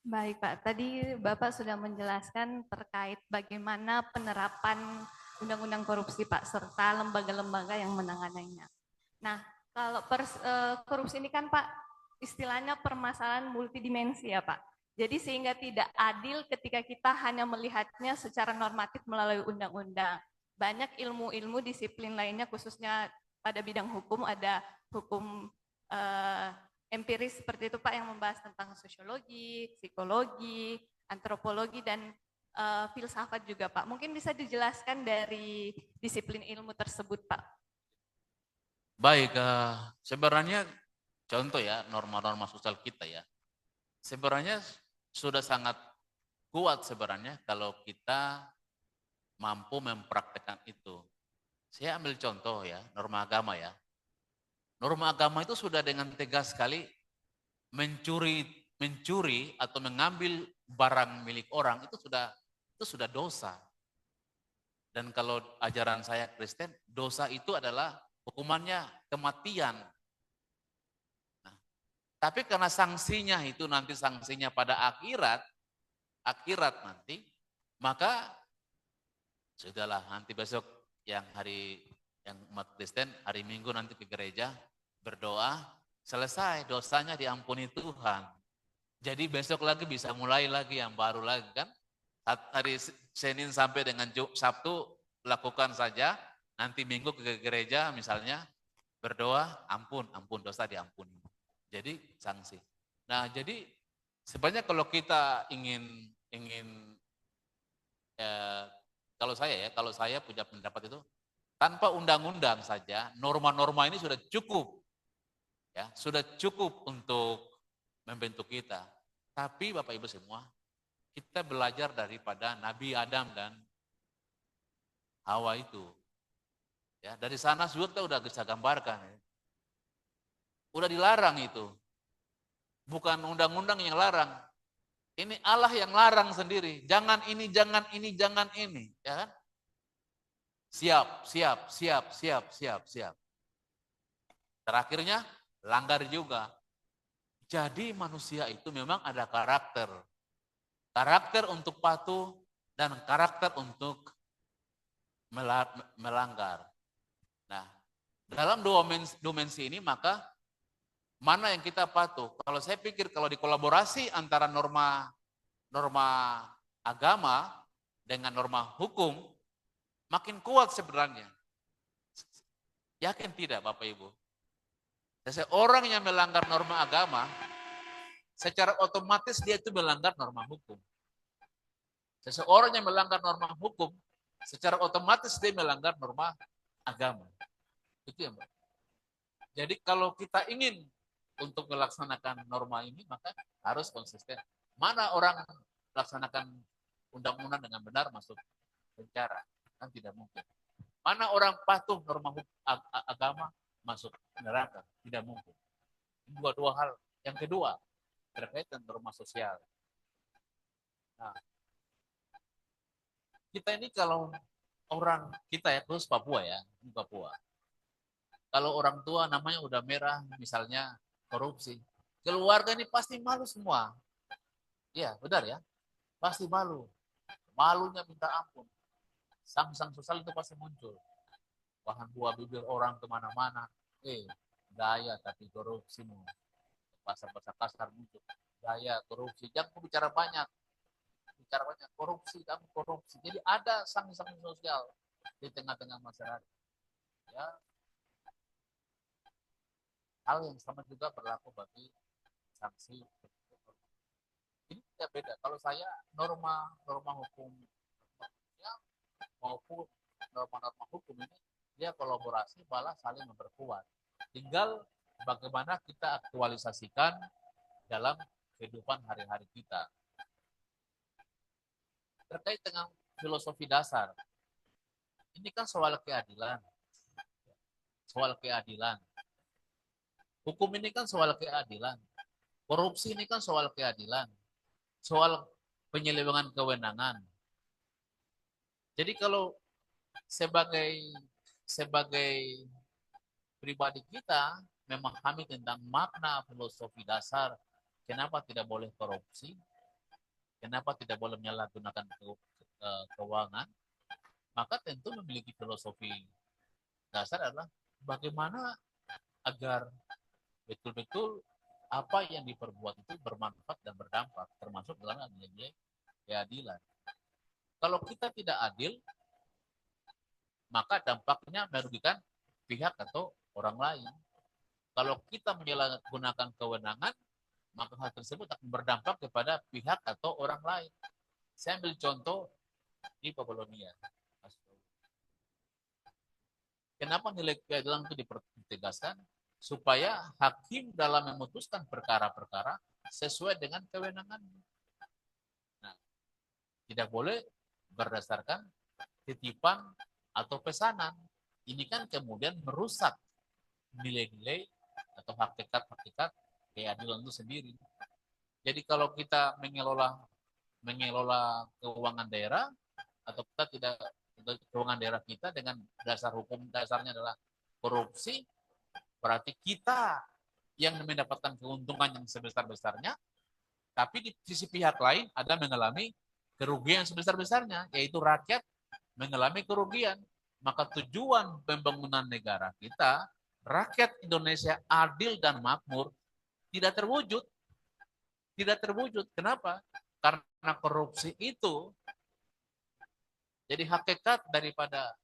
Baik Pak, tadi Bapak sudah menjelaskan terkait bagaimana penerapan Undang-Undang Korupsi Pak, serta lembaga-lembaga yang menanganinya. Nah, kalau korupsi ini kan Pak, istilahnya permasalahan multidimensi ya Pak. Jadi sehingga tidak adil ketika kita hanya melihatnya secara normatif melalui undang-undang. Banyak ilmu-ilmu disiplin lainnya, khususnya pada bidang hukum, ada hukum empiris seperti itu Pak, yang membahas tentang sosiologi, psikologi, antropologi, dan filsafat juga Pak. Mungkin bisa dijelaskan dari disiplin ilmu tersebut Pak. Baik, sebenarnya contoh ya norma-norma sosial kita ya. Sebenarnya sudah sangat kuat sebenarnya kalau kita mampu mempraktekkan itu. Saya ambil contoh ya, norma agama ya. Norma agama itu sudah dengan tegas sekali mencuri atau mengambil barang milik orang itu sudah dosa. Dan kalau ajaran saya Kristen, dosa itu adalah hukumannya kematian. Nah, tapi karena sanksinya itu nanti sanksinya pada akhirat nanti, maka sudahlah nanti besok yang umat Kristen hari Minggu nanti ke gereja berdoa, selesai dosanya diampuni Tuhan. Jadi besok lagi bisa mulai lagi yang baru lagi kan. Hari Senin sampai dengan Sabtu lakukan saja, nanti Minggu ke gereja misalnya berdoa, ampun dosa diampuni. Jadi sanksi. Nah, jadi sebenarnya kalau kita ingin kalau saya punya pendapat itu tanpa undang-undang saja, norma-norma ini sudah cukup. Ya, sudah cukup untuk membentuk kita. Tapi Bapak Ibu semua, kita belajar daripada Nabi Adam dan Hawa itu. Ya, dari sana juga kita udah bisa gambarkan. Ya. Udah dilarang itu. Bukan undang-undang yang larang. Ini Allah yang larang sendiri. Jangan ini, jangan ini, jangan ini. Ya kan? Siap. Terakhirnya langgar juga. Jadi manusia itu memang ada karakter. Karakter untuk patuh dan karakter untuk melanggar. Nah, dalam dua dimensi ini maka mana yang kita patuh? Kalau saya pikir kalau dikolaborasi antara norma agama dengan norma hukum, makin kuat sebenarnya. Yakin tidak Bapak Ibu? Seseorang yang melanggar norma agama, secara otomatis dia itu melanggar norma hukum. Seseorang yang melanggar norma hukum, secara otomatis dia melanggar norma agama. Itu ya Mbak. Jadi kalau kita ingin untuk melaksanakan norma ini, maka harus konsisten. Mana orang melaksanakan undang-undang dengan benar masuk penjara? Kan tidak mungkin. Mana orang patuh norma agama masuk neraka? Tidak mungkin. Dua hal. Yang kedua, terkait dengan norma sosial. Nah, kita ini kalau orang kita ya, terus Papua ya, ini Papua. Kalau orang tua namanya udah merah, misalnya korupsi, keluarga ini pasti malu semua. Iya, benar ya. Pasti malu. Malunya minta ampun. Sang-sang sosial itu pasti muncul. Bahan buah bibir orang kemana-mana. Gaya tapi korupsi. Pasar-pasar kasar muncul. Gaya korupsi. Jangan bicara banyak. Bicara banyak korupsi, kamu korupsi. Jadi ada sang-sang sosial di tengah-tengah masyarakat. Ya, hal yang sama juga berlaku bagi sanksi. Ini tidak beda. Kalau saya norma hukum maupun norma hukum ini dia kolaborasi malah saling memperkuat. Tinggal bagaimana kita aktualisasikan dalam kehidupan hari-hari kita. Terkait dengan filosofi dasar, ini kan soal keadilan. Soal keadilan. Hukum ini kan soal keadilan. Korupsi ini kan soal keadilan. Soal penyelewengan kewenangan. Jadi kalau sebagai pribadi kita memahami tentang makna filosofi dasar, kenapa tidak boleh korupsi, kenapa tidak boleh menyalahgunakan keuangan, maka tentu memiliki filosofi dasar adalah bagaimana agar betul-betul apa yang diperbuat itu bermanfaat dan berdampak, termasuk dalam nilai keadilan. Kalau kita tidak adil, maka dampaknya merugikan pihak atau orang lain. Kalau kita menyalahgunakan kewenangan, maka hal tersebut akan berdampak kepada pihak atau orang lain. Saya ambil contoh di Babilonia. Kenapa nilai keadilan itu ditegaskan? Supaya hakim dalam memutuskan perkara-perkara sesuai dengan kewenangannya. Nah, tidak boleh berdasarkan titipan atau pesanan. Ini kan kemudian merusak nilai-nilai atau hakikat-hakikat keadilan itu sendiri. Jadi kalau kita mengelola keuangan daerah, atau kita tidak, keuangan daerah kita dengan dasar hukum dasarnya adalah korupsi, berarti kita yang mendapatkan keuntungan yang sebesar-besarnya, tapi di sisi pihak lain ada mengalami kerugian sebesar-besarnya, yaitu rakyat mengalami kerugian. Maka tujuan pembangunan negara kita, rakyat Indonesia adil dan makmur, tidak terwujud. Tidak terwujud. Kenapa? Karena korupsi itu jadi hakikat daripada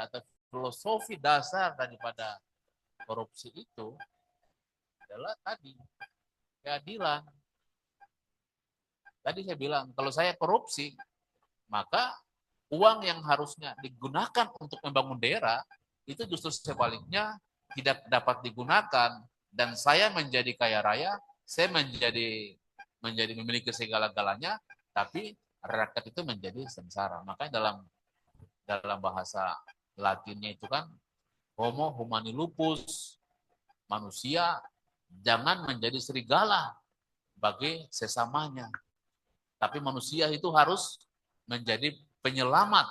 atau filosofi dasar daripada korupsi itu adalah tadi keadilan. Tadi saya bilang, kalau saya korupsi, maka uang yang harusnya digunakan untuk membangun daerah itu justru sebaliknya tidak dapat digunakan, dan saya menjadi kaya raya, saya menjadi memiliki segala-galanya, tapi rakyat itu menjadi sengsara. Makanya dalam bahasa Latinnya itu kan homo humani lupus, manusia jangan menjadi serigala bagi sesamanya, tapi manusia itu harus menjadi penyelamat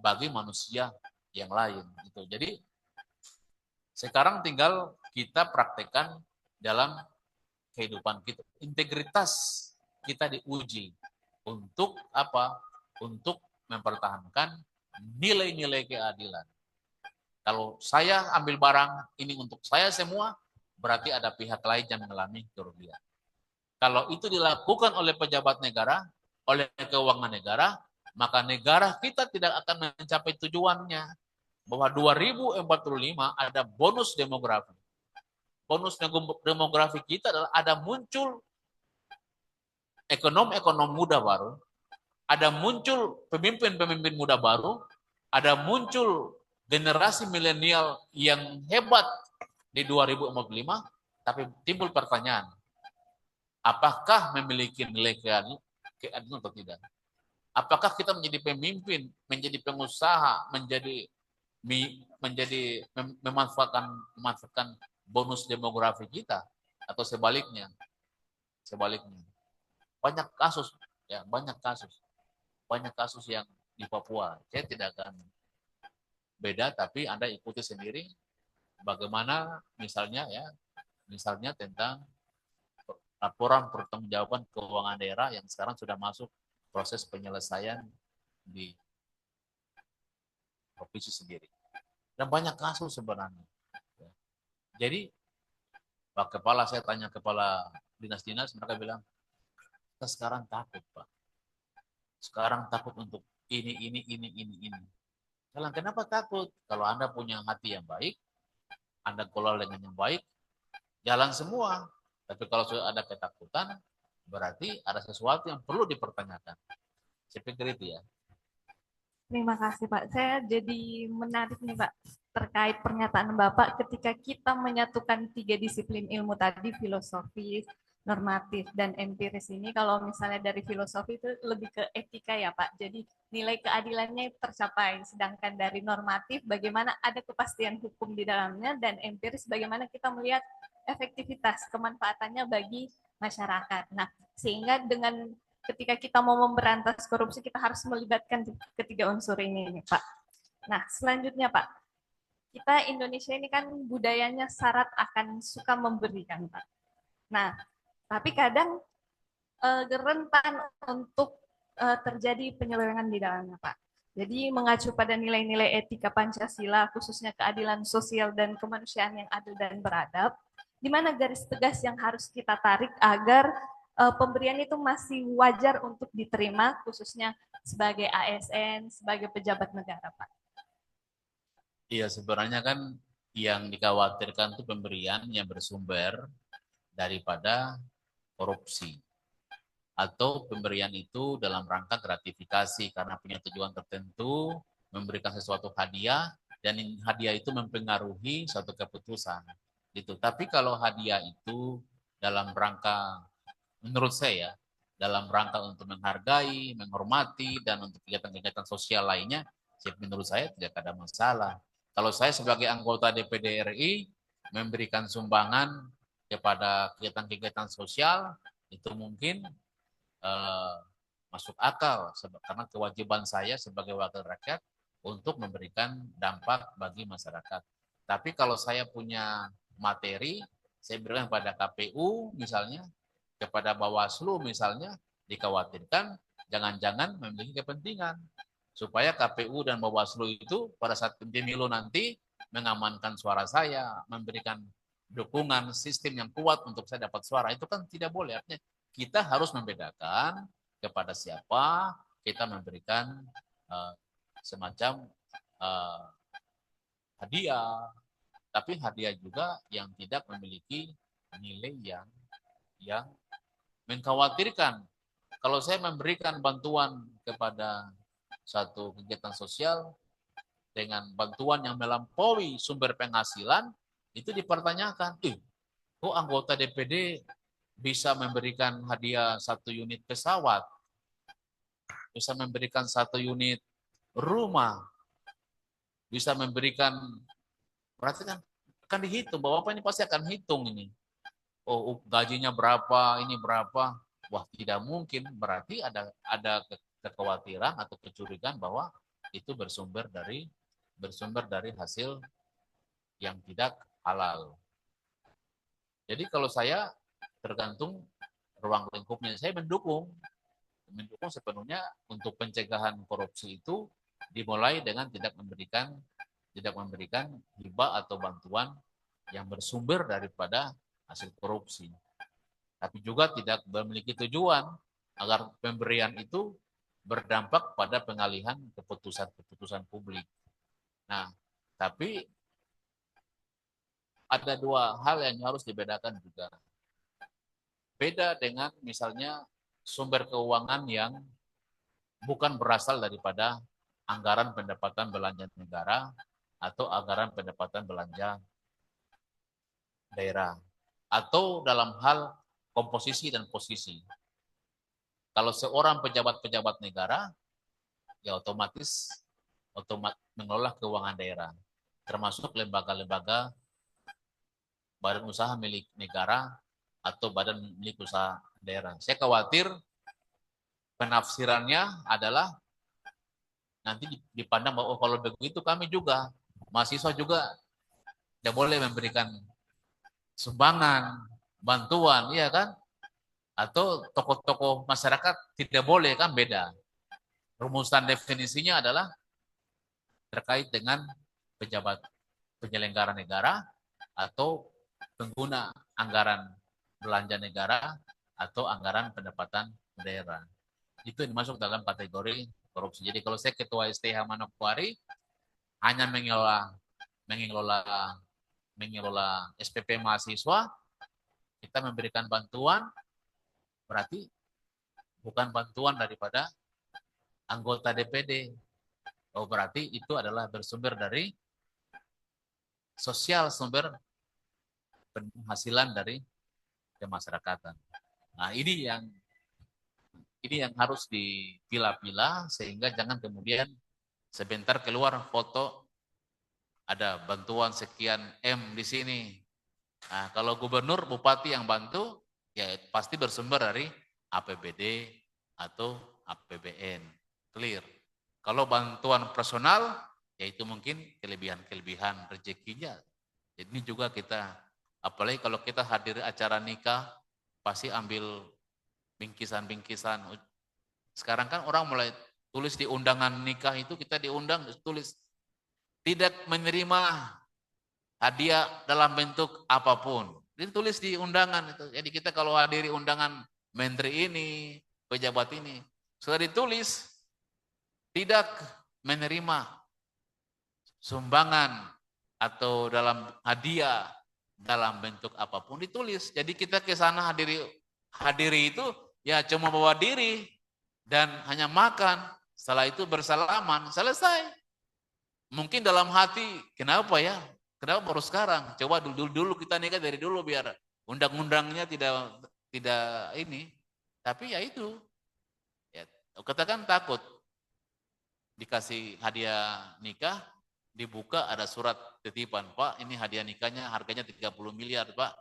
bagi manusia yang lain. Gitu. Jadi sekarang tinggal kita praktekkan dalam kehidupan kita. Integritas kita diuji untuk apa? Untuk mempertahankan nilai-nilai keadilan. Kalau saya ambil barang ini untuk saya semua, berarti ada pihak lain yang mengalami kerugian. Kalau itu dilakukan oleh pejabat negara, oleh keuangan negara, maka negara kita tidak akan mencapai tujuannya. Bahwa 2045 ada bonus demografi. Bonus demografi kita adalah ada muncul ekonom muda baru, ada muncul pemimpin-pemimpin muda baru, ada muncul generasi milenial yang hebat di 2045, tapi timbul pertanyaan, apakah memiliki nilai keadilan atau tidak? Apakah kita menjadi pemimpin, menjadi pengusaha, memanfaatkan bonus demografi kita, atau sebaliknya? Banyak kasus yang di Papua. Saya tidak akan beda, tapi Anda ikuti sendiri bagaimana misalnya tentang laporan pertanggungjawaban keuangan daerah yang sekarang sudah masuk proses penyelesaian di provinsi sendiri. Dan banyak kasus sebenarnya. Jadi Pak Kepala, saya tanya kepala dinas-dinas, mereka bilang, kita sekarang takut, Pak. Sekarang takut untuk ini. Kenapa takut? Kalau Anda punya hati yang baik, Anda kelola dengan yang baik, jalan semua. Tapi kalau sudah ada ketakutan, berarti ada sesuatu yang perlu dipertanyakan. Saya pikir itu ya. Terima kasih Pak. Saya jadi menarik nih Pak, terkait pernyataan Bapak ketika kita menyatukan 3 disiplin ilmu tadi, filosofi, normatif, dan empiris ini. Kalau misalnya dari filosofi itu lebih ke etika ya Pak, jadi nilai keadilannya tercapai. Sedangkan dari normatif bagaimana ada kepastian hukum di dalamnya, dan empiris bagaimana kita melihat efektivitas kemanfaatannya bagi masyarakat. Nah, sehingga dengan ketika kita mau memberantas korupsi, kita harus melibatkan ketiga unsur ini, Pak. Nah, selanjutnya, Pak, kita Indonesia ini kan budayanya syarat akan suka memberikan, Pak. Nah, tapi kadang rentan untuk terjadi penyelewengan di dalamnya, Pak. Jadi mengacu pada nilai-nilai etika Pancasila, khususnya keadilan sosial dan kemanusiaan yang adil dan beradab, di mana garis tegas yang harus kita tarik agar pemberian itu masih wajar untuk diterima, khususnya sebagai ASN, sebagai pejabat negara, Pak. Iya, sebenarnya kan yang dikhawatirkan itu pemberian yang bersumber daripada korupsi. Atau pemberian itu dalam rangka gratifikasi karena punya tujuan tertentu, memberikan sesuatu hadiah, dan hadiah itu mempengaruhi suatu keputusan. Gitu. Tapi kalau hadiah itu dalam rangka, menurut saya, dalam rangka untuk menghargai, menghormati, dan untuk kegiatan-kegiatan sosial lainnya, menurut saya tidak ada masalah. Kalau saya sebagai anggota DPD RI memberikan sumbangan kepada kegiatan-kegiatan sosial, itu mungkin masuk akal karena kewajiban saya sebagai wakil rakyat untuk memberikan dampak bagi masyarakat. Tapi kalau saya punya materi, saya berikan kepada KPU misalnya, kepada Bawaslu misalnya, dikhawatirkan jangan-jangan memiliki kepentingan supaya KPU dan Bawaslu itu pada saat pemilu nanti mengamankan suara saya, memberikan dukungan sistem yang kuat untuk saya dapat suara. Itu kan tidak boleh. Artinya kita harus membedakan kepada siapa kita memberikan semacam hadiah, tapi hadiah juga yang tidak memiliki nilai yang mengkhawatirkan. Kalau saya memberikan bantuan kepada satu kegiatan sosial dengan bantuan yang melampaui sumber penghasilan, itu dipertanyakan, kok anggota DPD bisa memberikan hadiah 1 unit pesawat, bisa memberikan 1 unit rumah, bisa memberikan, berarti kan dihitung, Bapak ini pasti akan hitung ini. Oh, gajinya berapa, ini berapa. Wah, tidak mungkin, berarti ada kekhawatiran atau kecurigaan bahwa itu bersumber dari hasil yang tidak halal. Jadi kalau saya tergantung ruang lingkupnya. Saya mendukung sepenuhnya untuk pencegahan korupsi itu dimulai dengan tidak memberikan hibah atau bantuan yang bersumber daripada hasil korupsi. Tapi juga tidak memiliki tujuan agar pemberian itu berdampak pada pengalihan keputusan publik. Nah, tapi ada 2 hal yang harus dibedakan juga. Beda dengan misalnya sumber keuangan yang bukan berasal daripada anggaran pendapatan belanja negara atau anggaran pendapatan belanja daerah. Atau dalam hal komposisi dan posisi. Kalau seorang pejabat-pejabat negara, ya otomatis mengelola keuangan daerah. Termasuk lembaga-lembaga badan usaha milik negara atau badan milik usaha daerah. Saya khawatir penafsirannya adalah nanti dipandang bahwa kalau begitu kami juga, mahasiswa juga tidak boleh memberikan sumbangan, bantuan, iya kan? Atau tokoh-tokoh masyarakat tidak boleh, kan beda. Rumusan definisinya adalah terkait dengan pejabat penyelenggara negara atau pengguna anggaran belanja negara atau anggaran pendapatan daerah. Itu dimasuk dalam kategori korupsi. Jadi kalau saya ketua STIH Manokwari hanya mengelola SPP mahasiswa, kita memberikan bantuan, berarti bukan bantuan daripada anggota DPD. Oh, berarti itu adalah bersumber dari sumber penghasilan dari kemasyarakatan. Nah, ini yang harus dipilah-pilah sehingga jangan kemudian sebentar keluar foto ada bantuan sekian M di sini. Nah, kalau gubernur, bupati yang bantu, ya pasti bersumber dari APBD atau APBN. Clear. Kalau bantuan personal, ya itu mungkin kelebihan rezekinya. Jadi ini juga kita, apalagi kalau kita hadir acara nikah, pasti ambil bingkisan-bingkisan. Sekarang kan orang mulai tulis di undangan nikah itu, kita diundang tulis tidak menerima hadiah dalam bentuk apapun. Ditulis di undangan itu. Jadi kita kalau hadiri undangan menteri ini, pejabat ini, sudah ditulis tidak menerima sumbangan atau dalam hadiah dalam bentuk apapun, ditulis. Jadi kita ke sana hadiri itu ya cuma bawa diri dan hanya makan. Setelah itu bersalaman, selesai. Mungkin dalam hati, kenapa ya? Kenapa baru sekarang? Coba dulu kita nikah dari dulu biar undang-undangnya tidak ini. Tapi ya itu. Ya, katakan takut dikasih hadiah nikah, dibuka ada surat titipan, Pak, ini hadiah nikahnya harganya 30 miliar, Pak.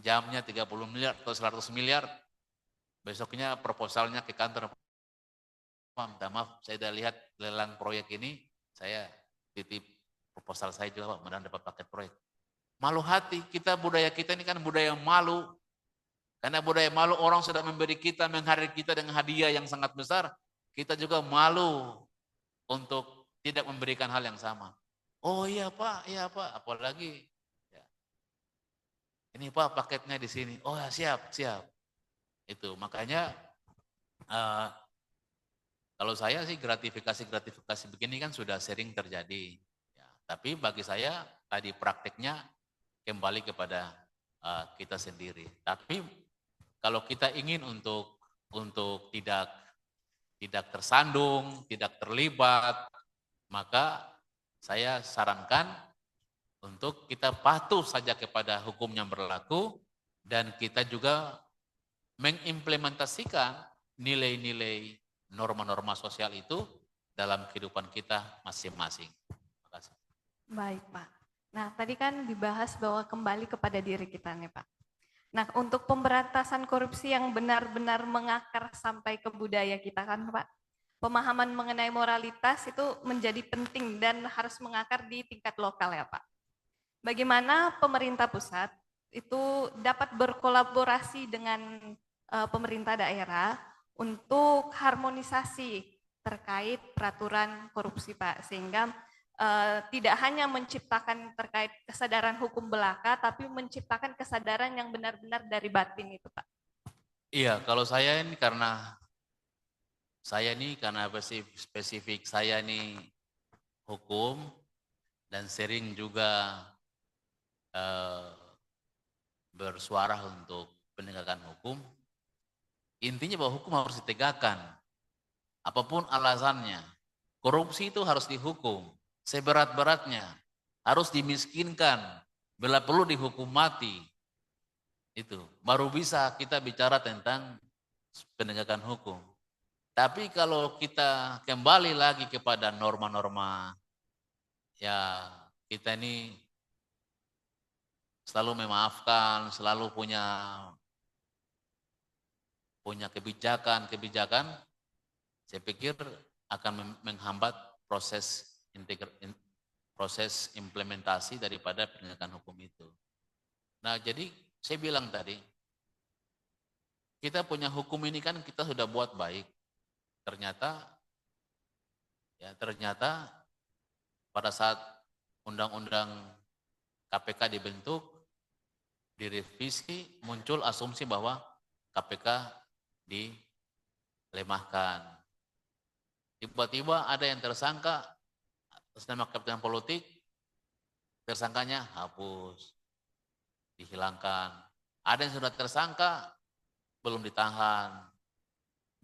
Jamnya 30 miliar atau 100 miliar. Besoknya proposalnya ke kantor. Pak, minta maaf, saya sudah lihat lelang proyek ini, saya titip proposal saya juga, Pak, mudah-mudahan dapat paket proyek. Malu hati, budaya kita ini kan budaya malu. Karena budaya malu, orang sudah memberi kita, menghargai kita dengan hadiah yang sangat besar, kita juga malu untuk tidak memberikan hal yang sama. Oh iya Pak, apalagi ya. Ini Pak paketnya di sini. Oh ya, siap. Itu makanya kalau saya sih gratifikasi begini kan sudah sering terjadi. Ya, tapi bagi saya tadi prakteknya kembali kepada kita sendiri. Tapi kalau kita ingin untuk tidak tersandung, tidak terlibat, maka saya sarankan untuk kita patuh saja kepada hukum yang berlaku dan kita juga mengimplementasikan nilai-nilai norma-norma sosial itu dalam kehidupan kita masing-masing. Terima kasih. Baik, Pak. Nah, tadi kan dibahas bahwa kembali kepada diri kita nih, Pak. Nah, untuk pemberantasan korupsi yang benar-benar mengakar sampai ke budaya kita kan, Pak, pemahaman mengenai moralitas itu menjadi penting dan harus mengakar di tingkat lokal ya, Pak. Bagaimana pemerintah pusat itu dapat berkolaborasi dengan pemerintah daerah untuk harmonisasi terkait peraturan korupsi, Pak, sehingga tidak hanya menciptakan terkait kesadaran hukum belaka, tapi menciptakan kesadaran yang benar-benar dari batin itu, Pak. Iya, kalau saya ini karena spesifik saya ini hukum dan sering juga bersuara untuk penegakan hukum. Intinya bahwa hukum harus ditegakkan. Apapun alasannya. Korupsi itu harus dihukum seberat-beratnya. Harus dimiskinkan. Bila perlu dihukum mati. Itu baru bisa kita bicara tentang penegakan hukum. Tapi kalau kita kembali lagi kepada norma-norma, ya kita ini selalu memaafkan, selalu punya kebijakan, saya pikir akan menghambat proses implementasi daripada penegakan hukum itu. Nah, jadi saya bilang tadi, kita punya hukum ini kan kita sudah buat baik. Ternyata pada saat undang-undang KPK dibentuk, direvisi, muncul asumsi bahwa KPK dilemahkan. Tiba-tiba ada yang tersangka atas nama kepentingan politik, tersangkanya hapus, dihilangkan. Ada yang sudah tersangka, belum ditahan.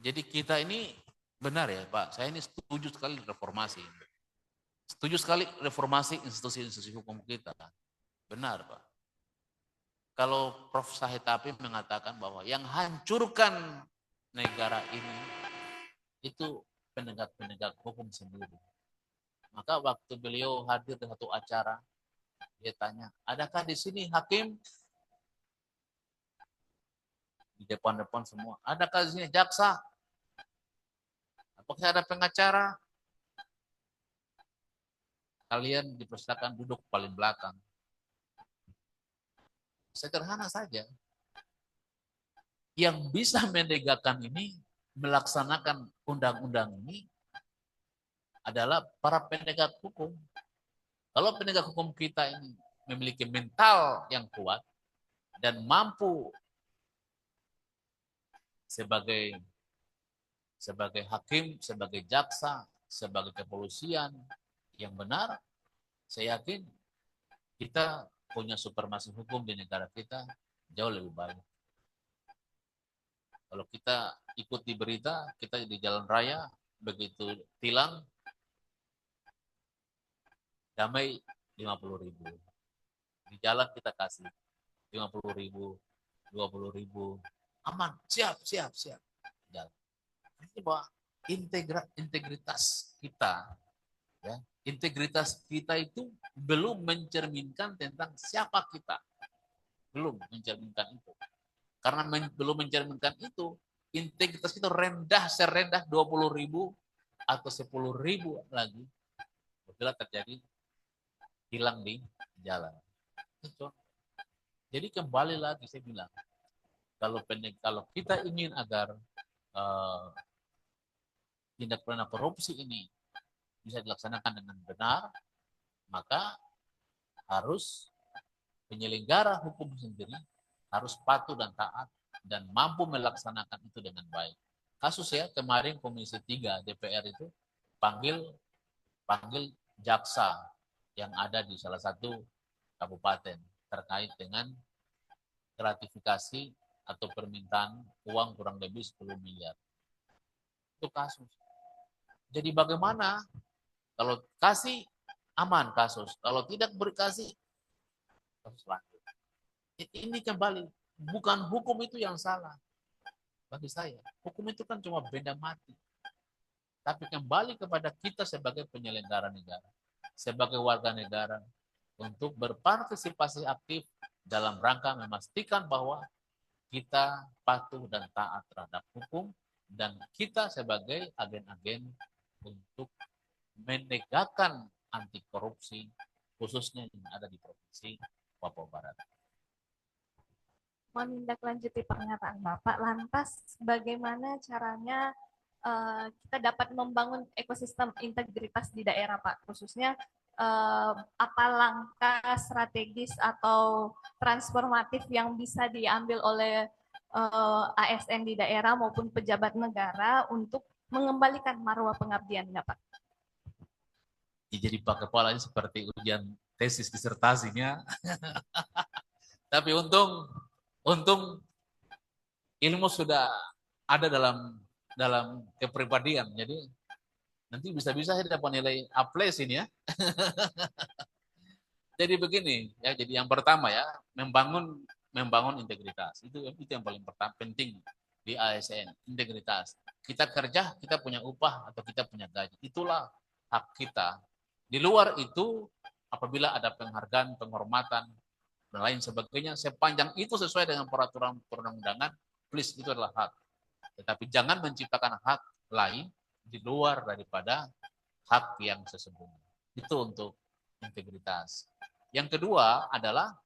Jadi kita ini benar ya Pak, saya ini setuju sekali reformasi. Setuju sekali reformasi institusi-institusi hukum kita. Benar Pak. Kalau Prof. Sahid Tapim mengatakan bahwa yang hancurkan negara ini itu penegak hukum sendiri. Maka waktu beliau hadir di satu acara, dia tanya, adakah di sini hakim? Di depan-depan semua. Adakah di sini jaksa? Apakah ada pengacara? Kalian dipersilakan duduk paling belakang. Sederhana saja. yang bisa menegakkan ini, melaksanakan undang-undang ini adalah para penegak hukum. Kalau penegak hukum kita ini memiliki mental yang kuat dan mampu sebagai hakim, sebagai jaksa, sebagai kepolisian yang benar, saya yakin kita punya supremasi hukum di negara kita jauh lebih baik. Kalau kita ikut di berita, kita di jalan raya, begitu tilang, damai 50.000. Di jalan kita kasih 50.000, 20.000, aman, siap. Jalan. Ini bahwa integritas kita, ya, integritas kita itu belum mencerminkan tentang siapa kita, belum mencerminkan itu. Karena belum mencerminkan itu, integritas kita rendah, serendah 20.000 atau 10.000 lagi, bila terjadi hilang di jalan. Jadi kembali lagi saya bilang, kalau kita ingin agar tindak pidana korupsi ini bisa dilaksanakan dengan benar, maka harus penyelenggara hukum sendiri harus patuh dan taat dan mampu melaksanakan itu dengan baik. Kasus ya kemarin Komisi 3 DPR itu panggil jaksa yang ada di salah satu kabupaten terkait dengan gratifikasi atau permintaan uang kurang lebih 10 miliar. Itu kasus. Jadi bagaimana kalau kasih aman kasus, kalau tidak berkasih kasus lanjut. Ini kembali, bukan hukum itu yang salah bagi saya. Hukum itu kan cuma benda mati. Tapi kembali kepada kita sebagai penyelenggara negara, sebagai warga negara, untuk berpartisipasi aktif dalam rangka memastikan bahwa kita patuh dan taat terhadap hukum, dan kita sebagai agen-agen untuk menegakkan anti korupsi, khususnya yang ada di Provinsi Papua Barat. Menindaklanjuti pernyataan Bapak, lantas bagaimana caranya kita dapat membangun ekosistem integritas di daerah, Pak? Khususnya apa langkah strategis atau transformatif yang bisa diambil oleh ASN di daerah maupun pejabat negara untuk mengembalikan marwah pengabdiannya, Pak? Jadi Pak Kepala ini seperti ujian tesis disertasinya. Tapi untung ilmu sudah ada dalam kepribadian. Jadi nanti bisa-bisa saya dapat nilai A+ ini ya. Jadi begini ya. Jadi yang pertama ya, membangun integritas. Itu yang paling penting di ASN, integritas. Kita kerja, kita punya upah atau kita punya gaji. Itulah hak kita. Di luar itu, apabila ada penghargaan, penghormatan, dan lain sebagainya, sepanjang itu sesuai dengan peraturan perundang-undangan, please, itu adalah hak. Tetapi jangan menciptakan hak lain di luar daripada hak yang sesungguhnya. Itu untuk integritas. Yang kedua adalah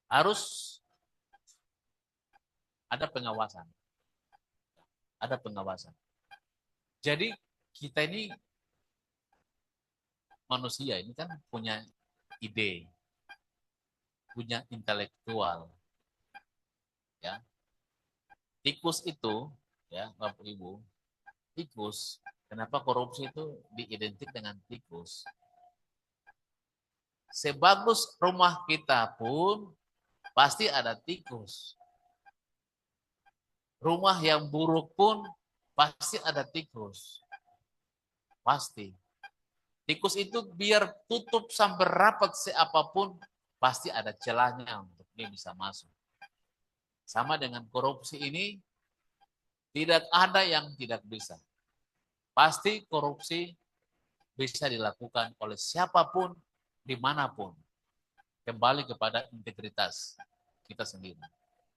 harus ada pengawasan. Ada pengawasan. Jadi kita ini manusia ini kan punya ide, punya intelektual. Ya. Tikus itu, ya, Bapak Ibu, tikus, kenapa korupsi itu diidentik dengan tikus? Sebagus rumah kita pun pasti ada tikus. Rumah yang buruk pun pasti ada tikus. Pasti. Tikus itu biar tutup sampai rapat seapapun, pasti ada celahnya untuk dia bisa masuk. Sama dengan korupsi ini, tidak ada yang tidak bisa. Pasti korupsi bisa dilakukan oleh siapapun, dimanapun. Kembali kepada integritas kita sendiri.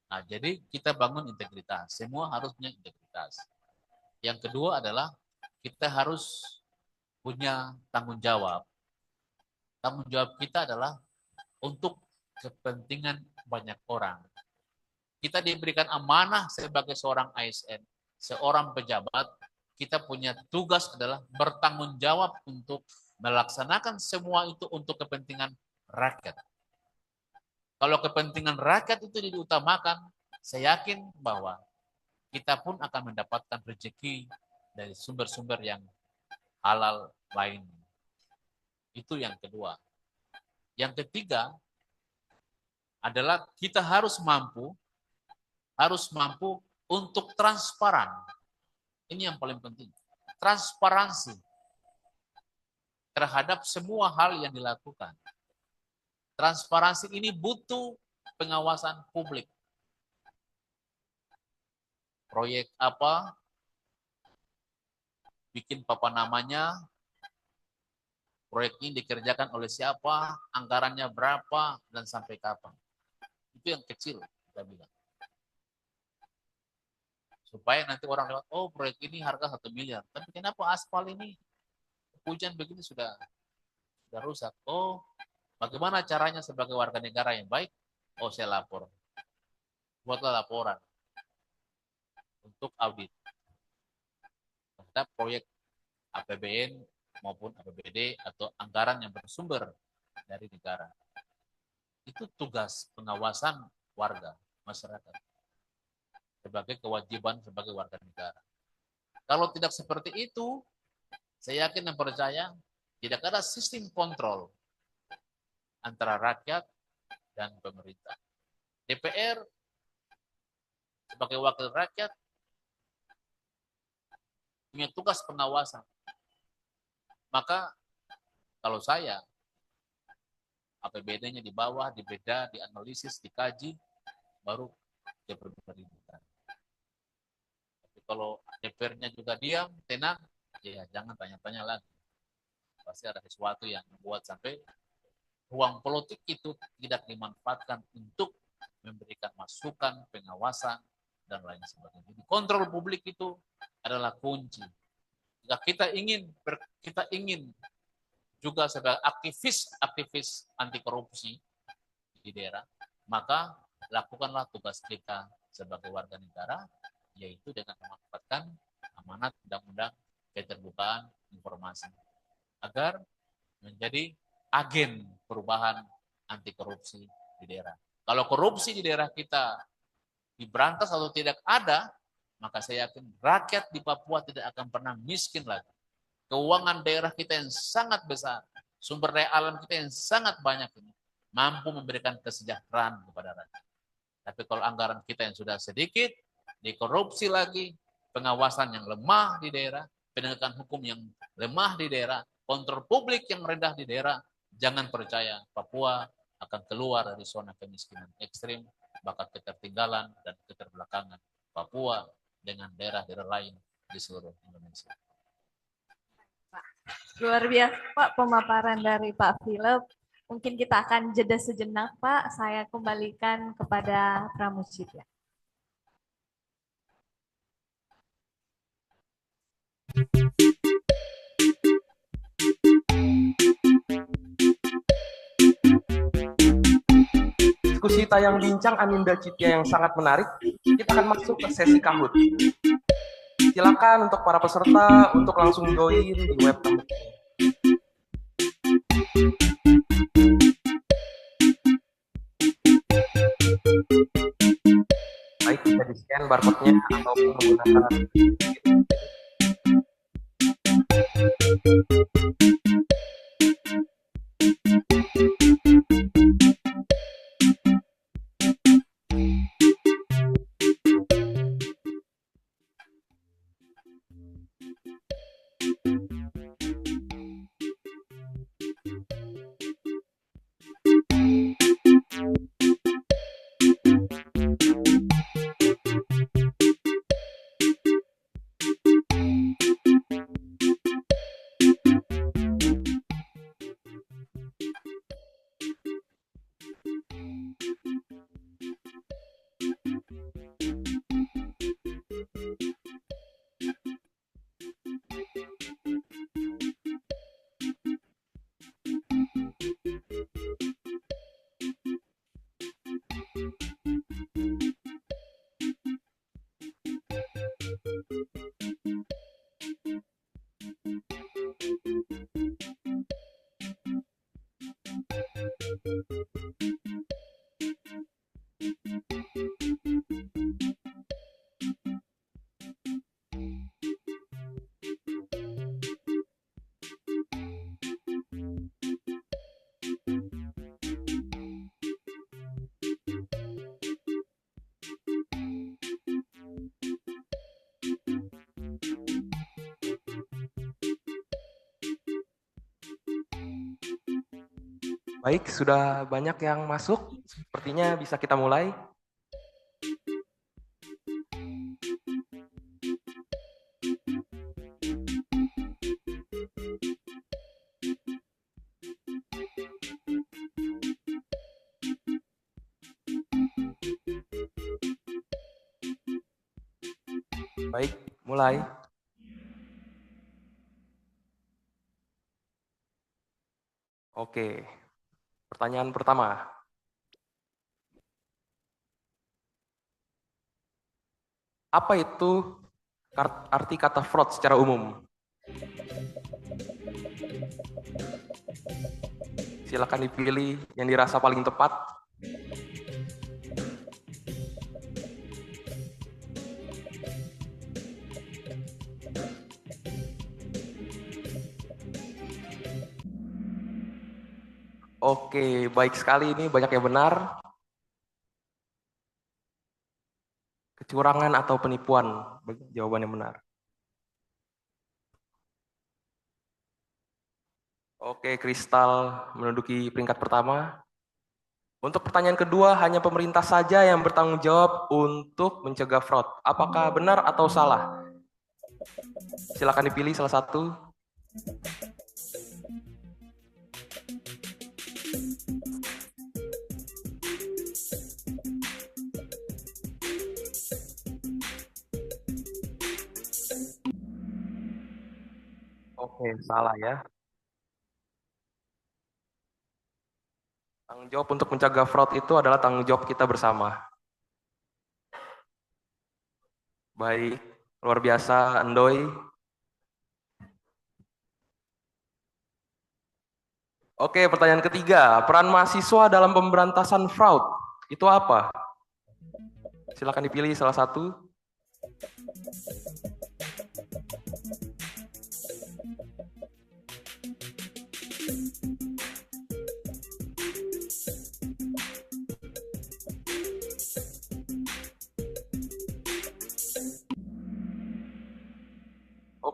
Nah, jadi kita bangun integritas. Semua harus punya integritas. Yang kedua adalah kita harus punya tanggung jawab. Tanggung jawab kita adalah untuk kepentingan banyak orang. Kita diberikan amanah sebagai seorang ASN, seorang pejabat, kita punya tugas adalah bertanggung jawab untuk melaksanakan semua itu untuk kepentingan rakyat. Kalau kepentingan rakyat itu diutamakan, saya yakin bahwa kita pun akan mendapatkan rezeki dari sumber-sumber yang halal lain. Itu yang kedua. Yang ketiga adalah kita harus mampu untuk transparan. Ini yang paling penting. Transparansi terhadap semua hal yang dilakukan. Transparansi ini butuh pengawasan publik. Proyek apa, bikin papan namanya, proyek ini dikerjakan oleh siapa, anggarannya berapa, dan sampai kapan. Itu yang kecil, kita bilang. Supaya nanti orang lewat, oh proyek ini harga 1 miliar. Tapi kenapa aspal ini hujan begini sudah rusak? Oh, bagaimana caranya sebagai warga negara yang baik? Oh, saya lapor. Buatlah laporan untuk audit terhadap proyek APBN maupun APBD atau anggaran yang bersumber dari negara. Itu tugas pengawasan warga, masyarakat, sebagai kewajiban sebagai warga negara. Kalau tidak seperti itu, saya yakin dan percaya tidak ada sistem kontrol antara rakyat dan pemerintah. DPR sebagai wakil rakyat punya tugas pengawasan. Maka kalau saya, APBD-nya di bawah, dibeda, dianalisis, dikaji, baru dia berbicara. Tapi kalau DPR-nya juga diam, tenang, ya jangan tanya-tanya lagi. Pasti ada sesuatu yang membuat sampai ruang politik itu tidak dimanfaatkan untuk memberikan masukan, pengawasan, dan lain sebagainya. Jadi kontrol publik itu adalah kunci. Jika kita ingin juga sebagai aktivis anti korupsi di daerah, maka lakukanlah tugas kita sebagai warga negara, yaitu dengan memanfaatkan amanat undang-undang keterbukaan informasi agar menjadi agen perubahan anti korupsi di daerah. Kalau korupsi di daerah kita diberantas atau tidak ada, maka saya yakin rakyat di Papua tidak akan pernah miskin lagi. Keuangan daerah kita yang sangat besar, sumber daya alam kita yang sangat banyak ini, mampu memberikan kesejahteraan kepada rakyat. Tapi kalau anggaran kita yang sudah sedikit, dikorupsi lagi, pengawasan yang lemah di daerah, penegakan hukum yang lemah di daerah, kontrol publik yang rendah di daerah, jangan percaya Papua akan keluar dari zona kemiskinan ekstrim, bakal ketertinggalan dan keterbelakangan Papua dengan daerah-daerah lain di seluruh Indonesia. Luar biasa Pak pemaparan dari Pak Philip. Mungkin kita akan jeda sejenak Pak. Saya kembalikan kepada Pramuchitya. Diskusi tayang bincang Aninda Citya yang sangat menarik. Kita akan masuk ke sesi Kahoot. Silakan untuk para peserta untuk langsung join di web kami. Baik, bisa di-scan barcode-nya ataupun menggunakan Baik, sudah banyak yang masuk. Sepertinya bisa kita mulai. Baik, mulai. Oke, pertanyaan pertama. Apa itu arti kata fraud secara umum? Silakan dipilih yang dirasa paling tepat. Oke, baik sekali, ini banyak yang benar. Kecurangan atau penipuan, jawaban yang benar. Oke, Kristal menduduki peringkat pertama. Untuk pertanyaan kedua, hanya pemerintah saja yang bertanggung jawab untuk mencegah fraud. Apakah benar atau salah? Silakan dipilih salah satu. Oke, salah ya. Tanggung jawab untuk mencegah fraud itu adalah tanggung jawab kita bersama. Baik, luar biasa, Endoy. Oke, pertanyaan ketiga. Peran mahasiswa dalam pemberantasan fraud itu apa? Silakan dipilih salah satu.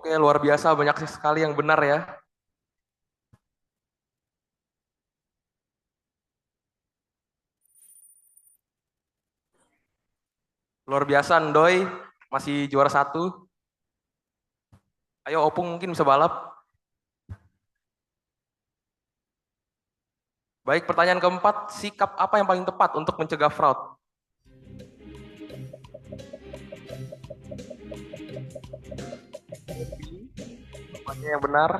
Oke, luar biasa, banyak sekali yang benar ya. Luar biasa, Ndoy, masih juara satu. Ayo, Opung mungkin bisa balap. Baik, pertanyaan keempat, sikap apa yang paling tepat untuk mencegah fraud? Jawabannya yang benar.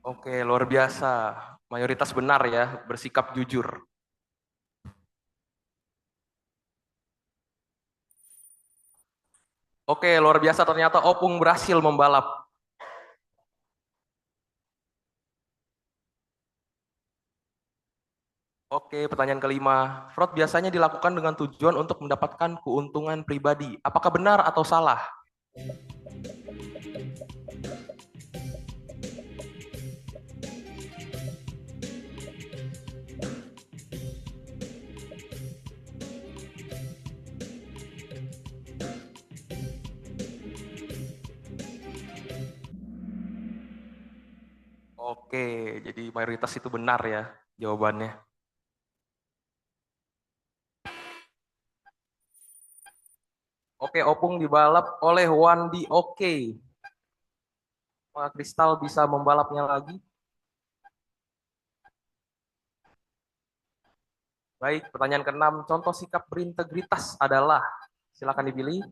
Oke, luar biasa. Mayoritas benar ya, bersikap jujur. Oke, luar biasa, ternyata Opung berhasil membalap. Oke, pertanyaan kelima. Fraud biasanya dilakukan dengan tujuan untuk mendapatkan keuntungan pribadi. Apakah benar atau salah? Oke, jadi mayoritas itu benar ya jawabannya. Oke, Opung dibalap oleh Wandi Oke. Pak Kristal bisa membalapnya lagi. Baik, pertanyaan keenam. Contoh sikap berintegritas adalah, silakan dipilih.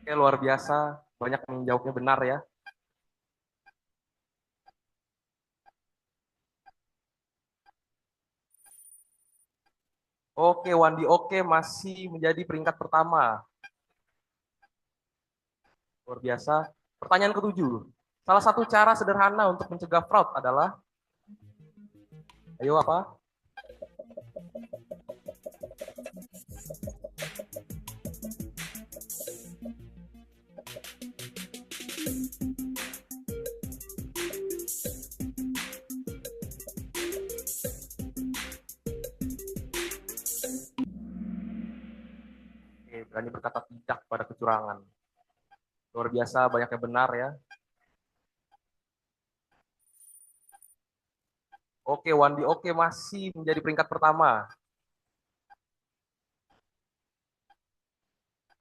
Oke, luar biasa. Banyak yang menjawabnya benar ya. Oke, Wandi oke masih menjadi peringkat pertama. Luar biasa. Pertanyaan ketujuh. Salah satu cara sederhana untuk mencegah fraud adalah, ayo apa? Oke, berani berkata tidak pada kecurangan. Luar biasa, banyak yang benar ya. Oke, Wandi oke masih menjadi peringkat pertama.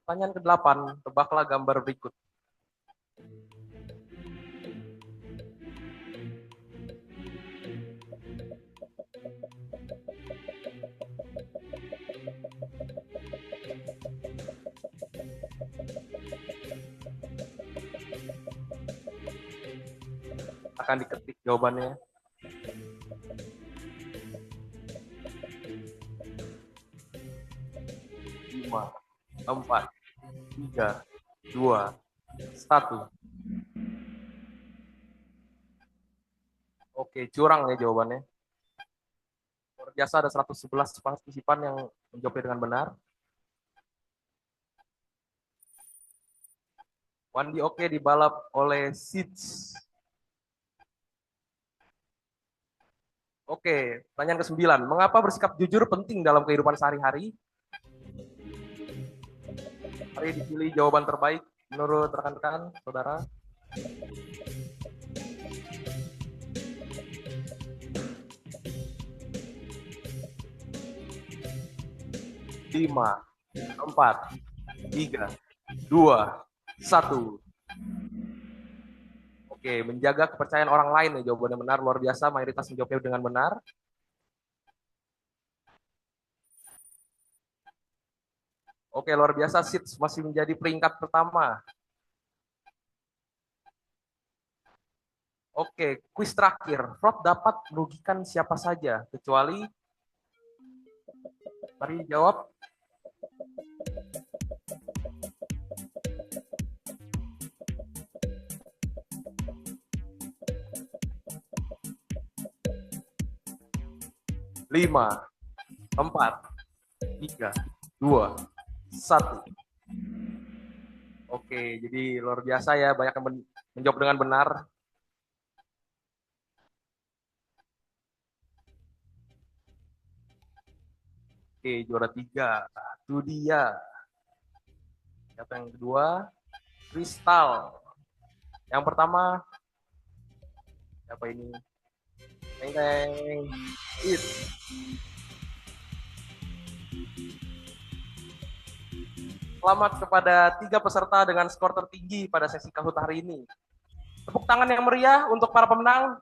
Pertanyaan ke-8, tebaklah gambar berikut. Akan diketik jawabannya. Lima, 4, 3, 2, 1. Oke, curang ya jawabannya. Luar biasa, ada 111 partisipan yang menjawabnya dengan benar. Wandi oke dibalap oleh Sits. Oke, pertanyaan ke-9. Mengapa bersikap jujur penting dalam kehidupan sehari-hari? Mari dipilih jawaban terbaik menurut rekan-rekan, saudara. Lima, 4, 3, 2, 1. Oke, menjaga kepercayaan orang lain ya jawabannya benar, luar biasa, mayoritas menjawabnya dengan benar. Oke, luar biasa, Sits masih menjadi peringkat pertama. Oke, kuis terakhir. Fraud dapat merugikan siapa saja, kecuali, mari jawab. Lima, 4, 3, 2, 1. Oke, jadi luar biasa ya, banyak yang menjawab dengan benar. Oke, juara 3, itu dia. Siapa yang kedua? Kristal. Yang pertama, siapa ini? Teng. It. Selamat kepada 3 peserta dengan skor tertinggi pada sesi Kahoot hari ini. Tepuk tangan yang meriah untuk para pemenang.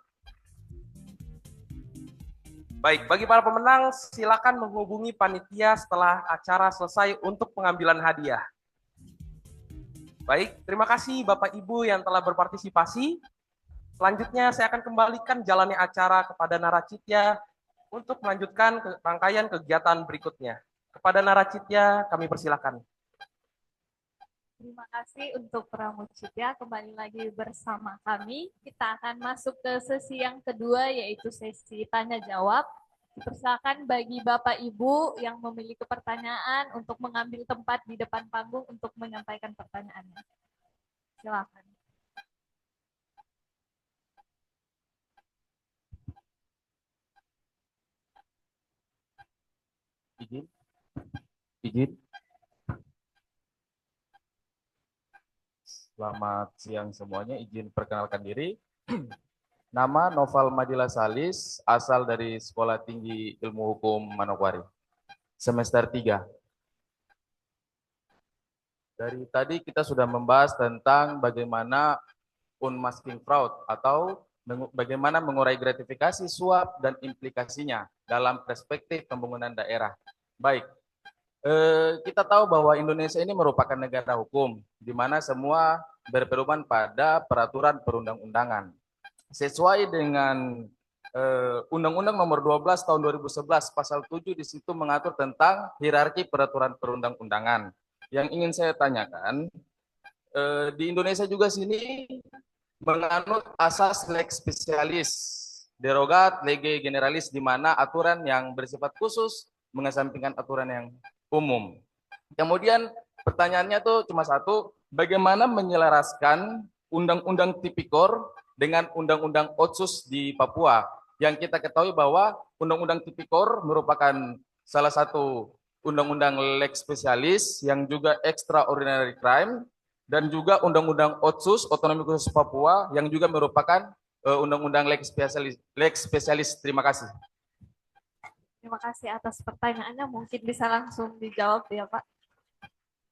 Baik, bagi para pemenang, silakan menghubungi panitia setelah acara selesai untuk pengambilan hadiah. Baik, terima kasih Bapak Ibu yang telah berpartisipasi. Selanjutnya saya akan kembalikan jalannya acara kepada Naracitya untuk melanjutkan rangkaian kegiatan berikutnya. Kepada Naracitya kami persilakan. Terima kasih untuk Pramucitya, kembali lagi bersama kami. Kita akan masuk ke sesi yang kedua, yaitu sesi tanya jawab. Dipersilakan bagi Bapak Ibu yang memiliki pertanyaan untuk mengambil tempat di depan panggung untuk menyampaikan pertanyaannya. Silakan. Izin. Selamat siang semuanya, izin perkenalkan diri. Nama Noval Madila Salis, asal dari Sekolah Tinggi Ilmu Hukum Manokwari. Semester 3. Dari tadi kita sudah membahas tentang bagaimana unmasking fraud atau bagaimana mengurai gratifikasi, suap, dan implikasinya dalam perspektif pembangunan daerah. Baik, Kita tahu bahwa Indonesia ini merupakan negara hukum, di mana semua berpedoman pada peraturan perundang-undangan. Sesuai dengan Undang-Undang Nomor 12 Tahun 2011 Pasal 7 di situ mengatur tentang hierarki peraturan perundang-undangan. Yang ingin saya tanyakan, di Indonesia juga sini menganut asas lex specialis, derogat lege generalis, di mana aturan yang bersifat khusus mengesampingkan aturan yang umum. Kemudian pertanyaannya tuh cuma satu, bagaimana menyelaraskan Undang-Undang Tipikor dengan Undang-Undang Otsus di Papua? Yang kita ketahui bahwa Undang-Undang Tipikor merupakan salah satu undang-undang lex spesialis yang juga extraordinary crime, dan juga Undang-Undang Otsus Otonomi Khusus Papua yang juga merupakan undang-undang lex spesialis. Terima kasih. Terima kasih atas pertanyaannya. Mungkin bisa langsung dijawab ya, Pak.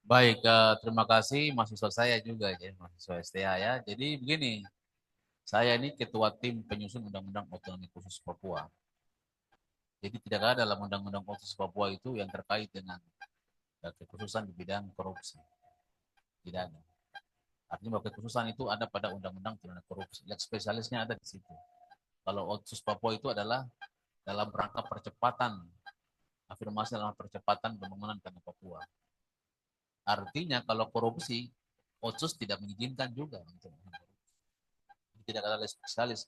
Baik, terima kasih mahasiswa saya juga ya, mahasiswa STA ya. Jadi begini, saya ini ketua tim penyusun Undang-Undang Otonomi Khusus Papua. Jadi tidak ada dalam Undang-Undang Khusus Papua itu yang terkait dengan kekhususan di bidang korupsi. Tidak ada. Artinya bahwa kekhususan itu ada pada Undang-Undang tindak korupsi. Lex spesialisnya ada di situ. Kalau Otsus Papua itu adalah dalam rangka percepatan, afirmasi dalam percepatan pembangunan tanah Papua. Artinya kalau korupsi, Otsus tidak mengizinkan juga. Tidak ada lex spesialis.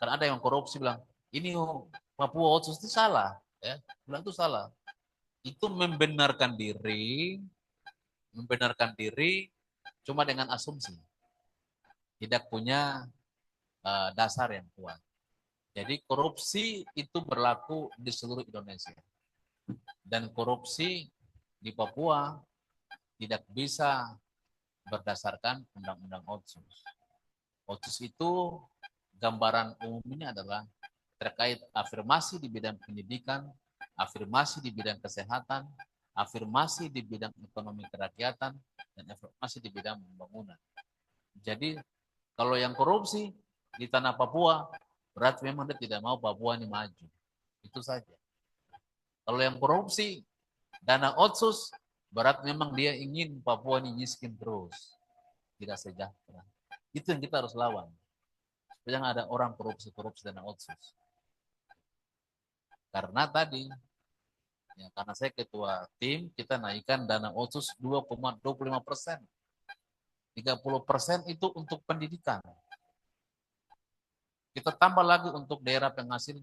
Karena ada yang korupsi bilang, ini Papua Otsus itu salah. Ya, bilang itu salah. Itu membenarkan diri cuma dengan asumsi. Tidak punya dasar yang kuat. Jadi korupsi itu berlaku di seluruh Indonesia. Dan korupsi di Papua tidak bisa berdasarkan Undang-Undang Otsus. Otsus itu gambaran umumnya adalah terkait afirmasi di bidang pendidikan, afirmasi di bidang kesehatan, afirmasi di bidang ekonomi kerakyatan, dan afirmasi di bidang pembangunan. Jadi kalau yang korupsi di tanah Papua, berarti memang dia tidak mau Papua ini maju. Itu saja. Kalau yang korupsi dana Otsus, berarti memang dia ingin Papua ini miskin terus, tidak sejahtera. Itu yang kita harus lawan. Jangan ada orang korupsi dana Otsus. Karena tadi, ya, karena saya ketua tim, kita naikkan dana Otsus 2,25%. 30% itu untuk pendidikan. Kita tambah lagi untuk daerah penghasil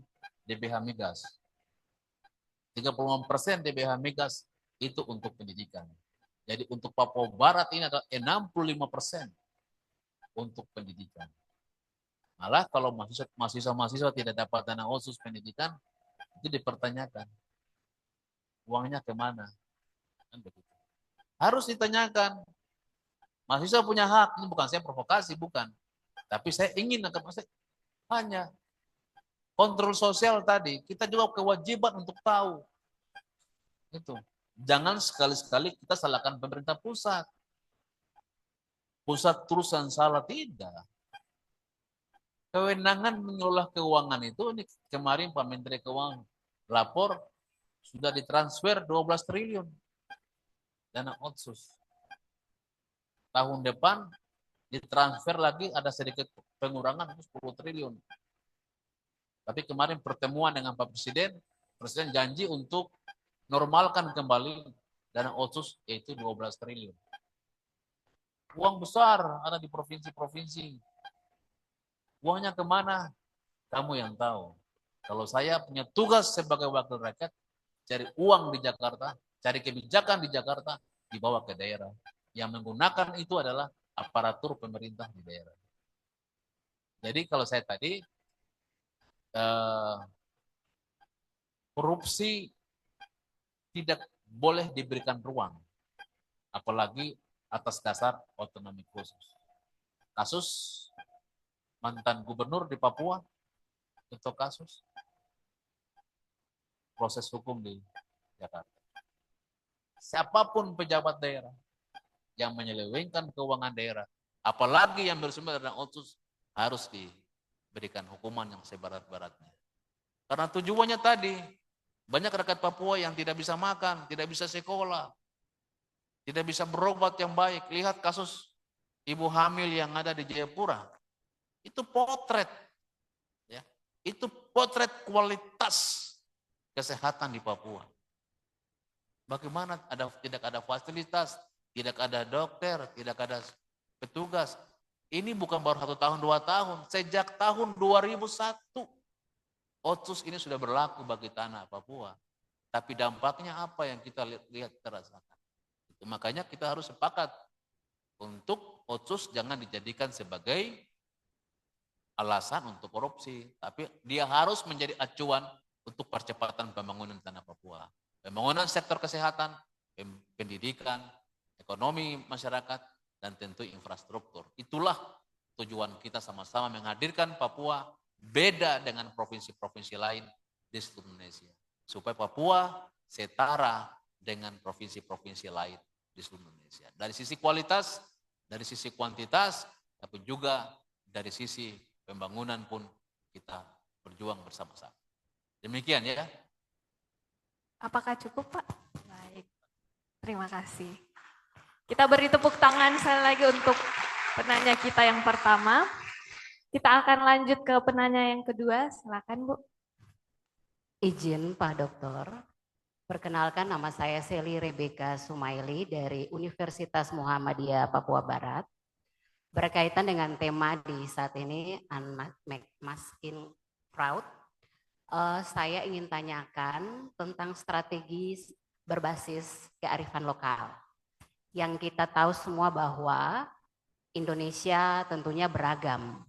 DBH migas. 30% DBH migas itu untuk pendidikan. Jadi untuk Papua Barat ini adalah 65% untuk pendidikan. Malah kalau mahasiswa tidak dapat dana Otsus pendidikan, itu dipertanyakan. Uangnya kemana? Kan begitu. Harus ditanyakan. Mahasiswa punya hak. Ini bukan saya provokasi, bukan. Tapi saya ingin hanya kontrol sosial tadi, kita juga kewajiban untuk tahu. Itu. Jangan sekali-sekali kita salahkan pemerintah pusat. Pusat terusan salah, tidak. Kewenangan mengelola keuangan itu, ini kemarin Pak Menteri Keuangan lapor sudah ditransfer 12 triliun dana Otsus. Tahun depan ditransfer lagi ada sedikit pengurangan 10 triliun. Tapi kemarin pertemuan dengan Pak Presiden janji untuk normalkan kembali dana Otsus, yaitu 12 triliun. Uang besar ada di provinsi-provinsi. Uangnya kemana? Kamu yang tahu. Kalau saya punya tugas sebagai wakil rakyat, cari uang di Jakarta, cari kebijakan di Jakarta, dibawa ke daerah. Yang menggunakan itu adalah aparatur pemerintah di daerah. Jadi kalau saya tadi, korupsi tidak boleh diberikan ruang, apalagi atas dasar otonomi khusus. Kasus mantan gubernur di Papua, itu kasus proses hukum di Jakarta. Siapapun pejabat daerah yang menyelewengkan keuangan daerah, apalagi yang bersumber dari Otsus, harus diberikan hukuman yang seberat-beratnya. Karena tujuannya tadi, Banyak rakyat Papua yang tidak bisa makan, tidak bisa sekolah, tidak bisa berobat yang baik. Lihat kasus ibu hamil yang ada di Jayapura. Itu potret, ya. Itu potret kualitas kesehatan di Papua. Bagaimana tidak ada fasilitas, tidak ada dokter, tidak ada petugas. Ini bukan baru 1 tahun, 2 tahun. Sejak tahun 2001, Otsus ini sudah berlaku bagi tanah Papua. Tapi dampaknya apa yang kita lihat, kita rasakan. Makanya kita harus sepakat untuk Otsus jangan dijadikan sebagai alasan untuk korupsi. Tapi dia harus menjadi acuan untuk percepatan pembangunan tanah Papua. Pembangunan sektor kesehatan, pendidikan, ekonomi masyarakat, dan tentu infrastruktur. Itulah tujuan kita sama-sama menghadirkan Papua beda dengan provinsi-provinsi lain di seluruh Indonesia. Supaya Papua setara dengan provinsi-provinsi lain di seluruh Indonesia. Dari sisi kualitas, dari sisi kuantitas, tapi juga dari sisi pembangunan pun kita berjuang bersama-sama. Demikian ya. Apakah cukup, Pak? Baik, terima kasih. Kita beri tepuk tangan sekali lagi untuk penanya kita yang pertama. Kita akan lanjut ke penanya yang kedua. Silakan, Bu. Izin Pak Dokter, perkenalkan nama saya Seli Rebecca Sumaili dari Universitas Muhammadiyah Papua Barat. Berkaitan dengan tema di saat ini, Unmasking Fraud, saya ingin tanyakan tentang strategi berbasis kearifan lokal. Yang kita tahu semua bahwa Indonesia tentunya beragam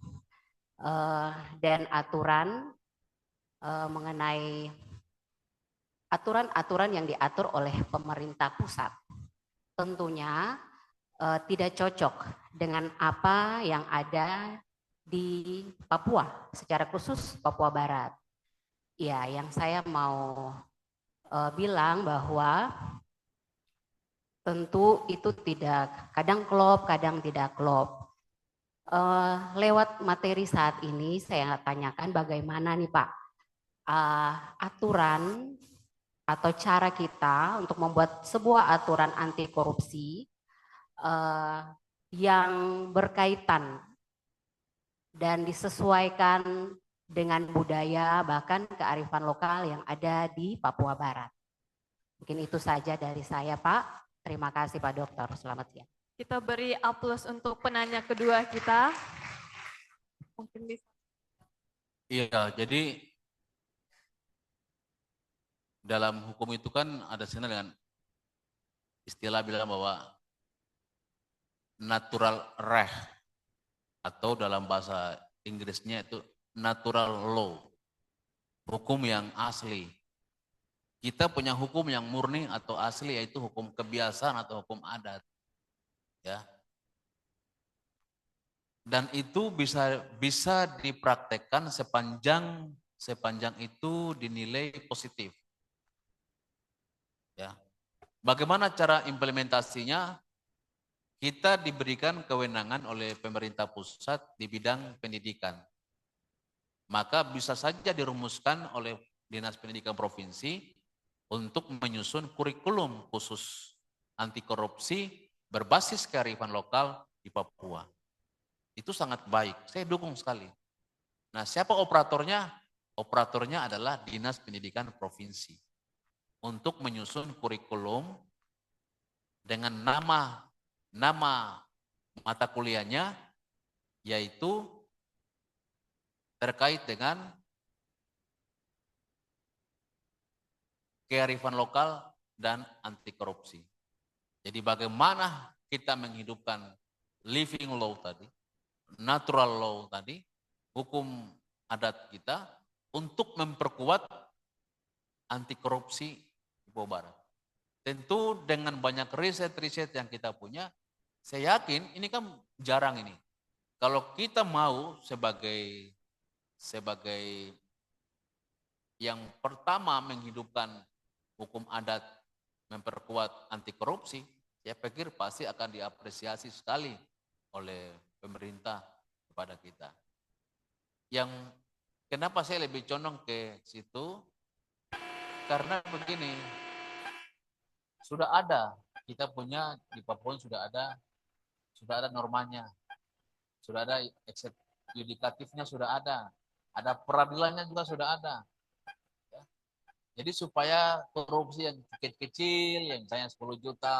dan aturan mengenai aturan-aturan yang diatur oleh pemerintah pusat tentunya tidak cocok dengan apa yang ada di Papua, secara khusus Papua Barat. Ya, yang saya mau bilang bahwa tentu itu tidak, kadang klop, kadang tidak klop. Lewat materi saat ini saya tanyakan bagaimana nih Pak, aturan atau cara kita untuk membuat sebuah aturan anti korupsi yang berkaitan dan disesuaikan dengan budaya bahkan kearifan lokal yang ada di Papua Barat. Mungkin itu saja dari saya Pak. Terima kasih Pak Dokter. Selamat siang. Kita beri aplaus untuk penanya kedua kita. Mungkin bisa. Iya, jadi dalam hukum itu kan ada sini dengan istilah bilang bahwa natural right atau dalam bahasa Inggrisnya itu natural law, hukum yang asli. Kita punya hukum yang murni atau asli yaitu hukum kebiasaan atau hukum adat. Ya. Dan itu bisa dipraktekkan sepanjang itu dinilai positif. Ya. Bagaimana cara implementasinya? Kita diberikan kewenangan oleh pemerintah pusat di bidang pendidikan. Maka bisa saja dirumuskan oleh Dinas Pendidikan Provinsi untuk menyusun kurikulum khusus anti korupsi berbasis kearifan lokal di Papua. Itu sangat baik, saya dukung sekali. Nah, siapa operatornya? Operatornya adalah Dinas Pendidikan Provinsi. Untuk menyusun kurikulum dengan nama mata kuliahnya, yaitu terkait dengan kearifan lokal dan anti korupsi. Jadi bagaimana kita menghidupkan living law tadi, natural law tadi, hukum adat kita untuk memperkuat anti korupsi di Papua Barat. Tentu dengan banyak riset-riset yang kita punya, saya yakin ini kan jarang ini. Kalau kita mau sebagai yang pertama menghidupkan hukum adat memperkuat anti korupsi, saya pikir pasti akan diapresiasi sekali oleh pemerintah kepada kita. Yang kenapa saya lebih condong ke situ, Karena begini, sudah ada, kita punya di Papua sudah ada normanya, sudah ada yudikatifnya sudah ada peradilannya juga sudah ada. Ya. Jadi supaya korupsi yang kecil-kecil, yang misalnya 10 juta,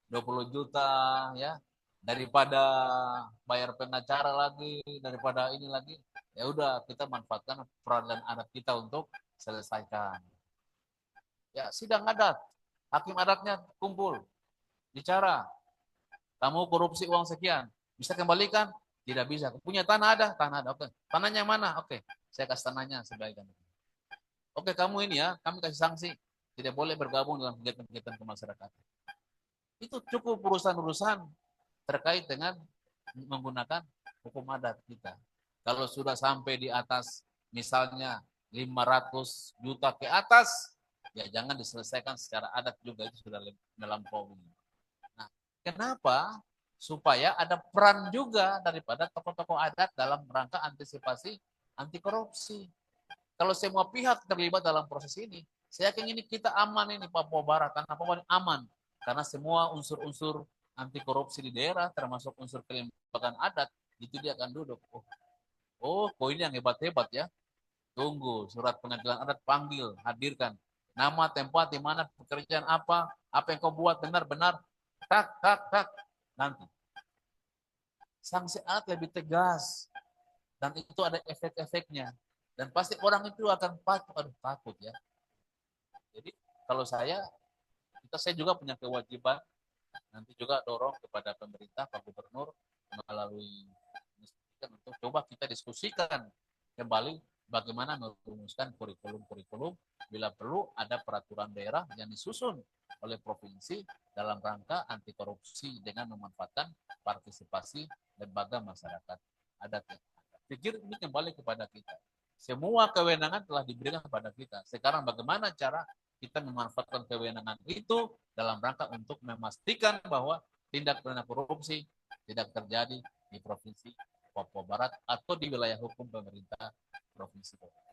20 juta, ya, daripada bayar pengacara lagi, daripada ini lagi, ya udah kita manfaatkan peradilan adat kita untuk selesaikan. Ya, sidang adat, hakim adatnya kumpul, bicara, kamu korupsi uang sekian, bisa kembalikan? Tidak bisa. Punya tanah ada? Tanah ada. Oke. Tanahnya yang mana? Oke. Saya kasih tanahnya sebagian. Oke, kamu ini ya, kami kasih sanksi. Tidak boleh bergabung dalam kegiatan-kegiatan kemasyarakatan. Itu cukup urusan-urusan terkait dengan menggunakan hukum adat kita. Kalau sudah sampai di atas, misalnya 500 juta ke atas, ya jangan diselesaikan secara adat juga, itu sudah melampaui. Nah, kenapa? Supaya ada peran juga daripada tokoh-tokoh adat dalam rangka antisipasi anti korupsi. Kalau semua pihak terlibat dalam proses ini, saya yakin ini kita aman ini Papua Barat. Karena Papua aman. Karena semua unsur-unsur anti korupsi di daerah, termasuk unsur kelembagaan adat, itu dia akan duduk. Kok ini yang hebat-hebat ya. Tunggu, surat pengadilan adat panggil, hadirkan. Nama, tempat, di mana, pekerjaan apa yang kau buat benar-benar, tak. Nanti. Sanksi adat lebih tegas. Dan itu ada efek-efeknya. Dan pasti orang itu akan takut ya. Jadi kalau saya juga punya kewajiban, nanti juga dorong kepada pemerintah, Pak Gubernur, melalui untuk coba kita diskusikan kembali bagaimana merumuskan kurikulum, bila perlu ada peraturan daerah yang disusun oleh provinsi dalam rangka anti korupsi dengan memanfaatkan partisipasi lembaga masyarakat adat. Pikir ini kembali kepada kita. Semua kewenangan telah diberikan kepada kita. Sekarang bagaimana cara kita memanfaatkan kewenangan itu dalam rangka untuk memastikan bahwa tindak pidana korupsi tidak terjadi di Provinsi Papua Barat atau di wilayah hukum pemerintah Provinsi Papua.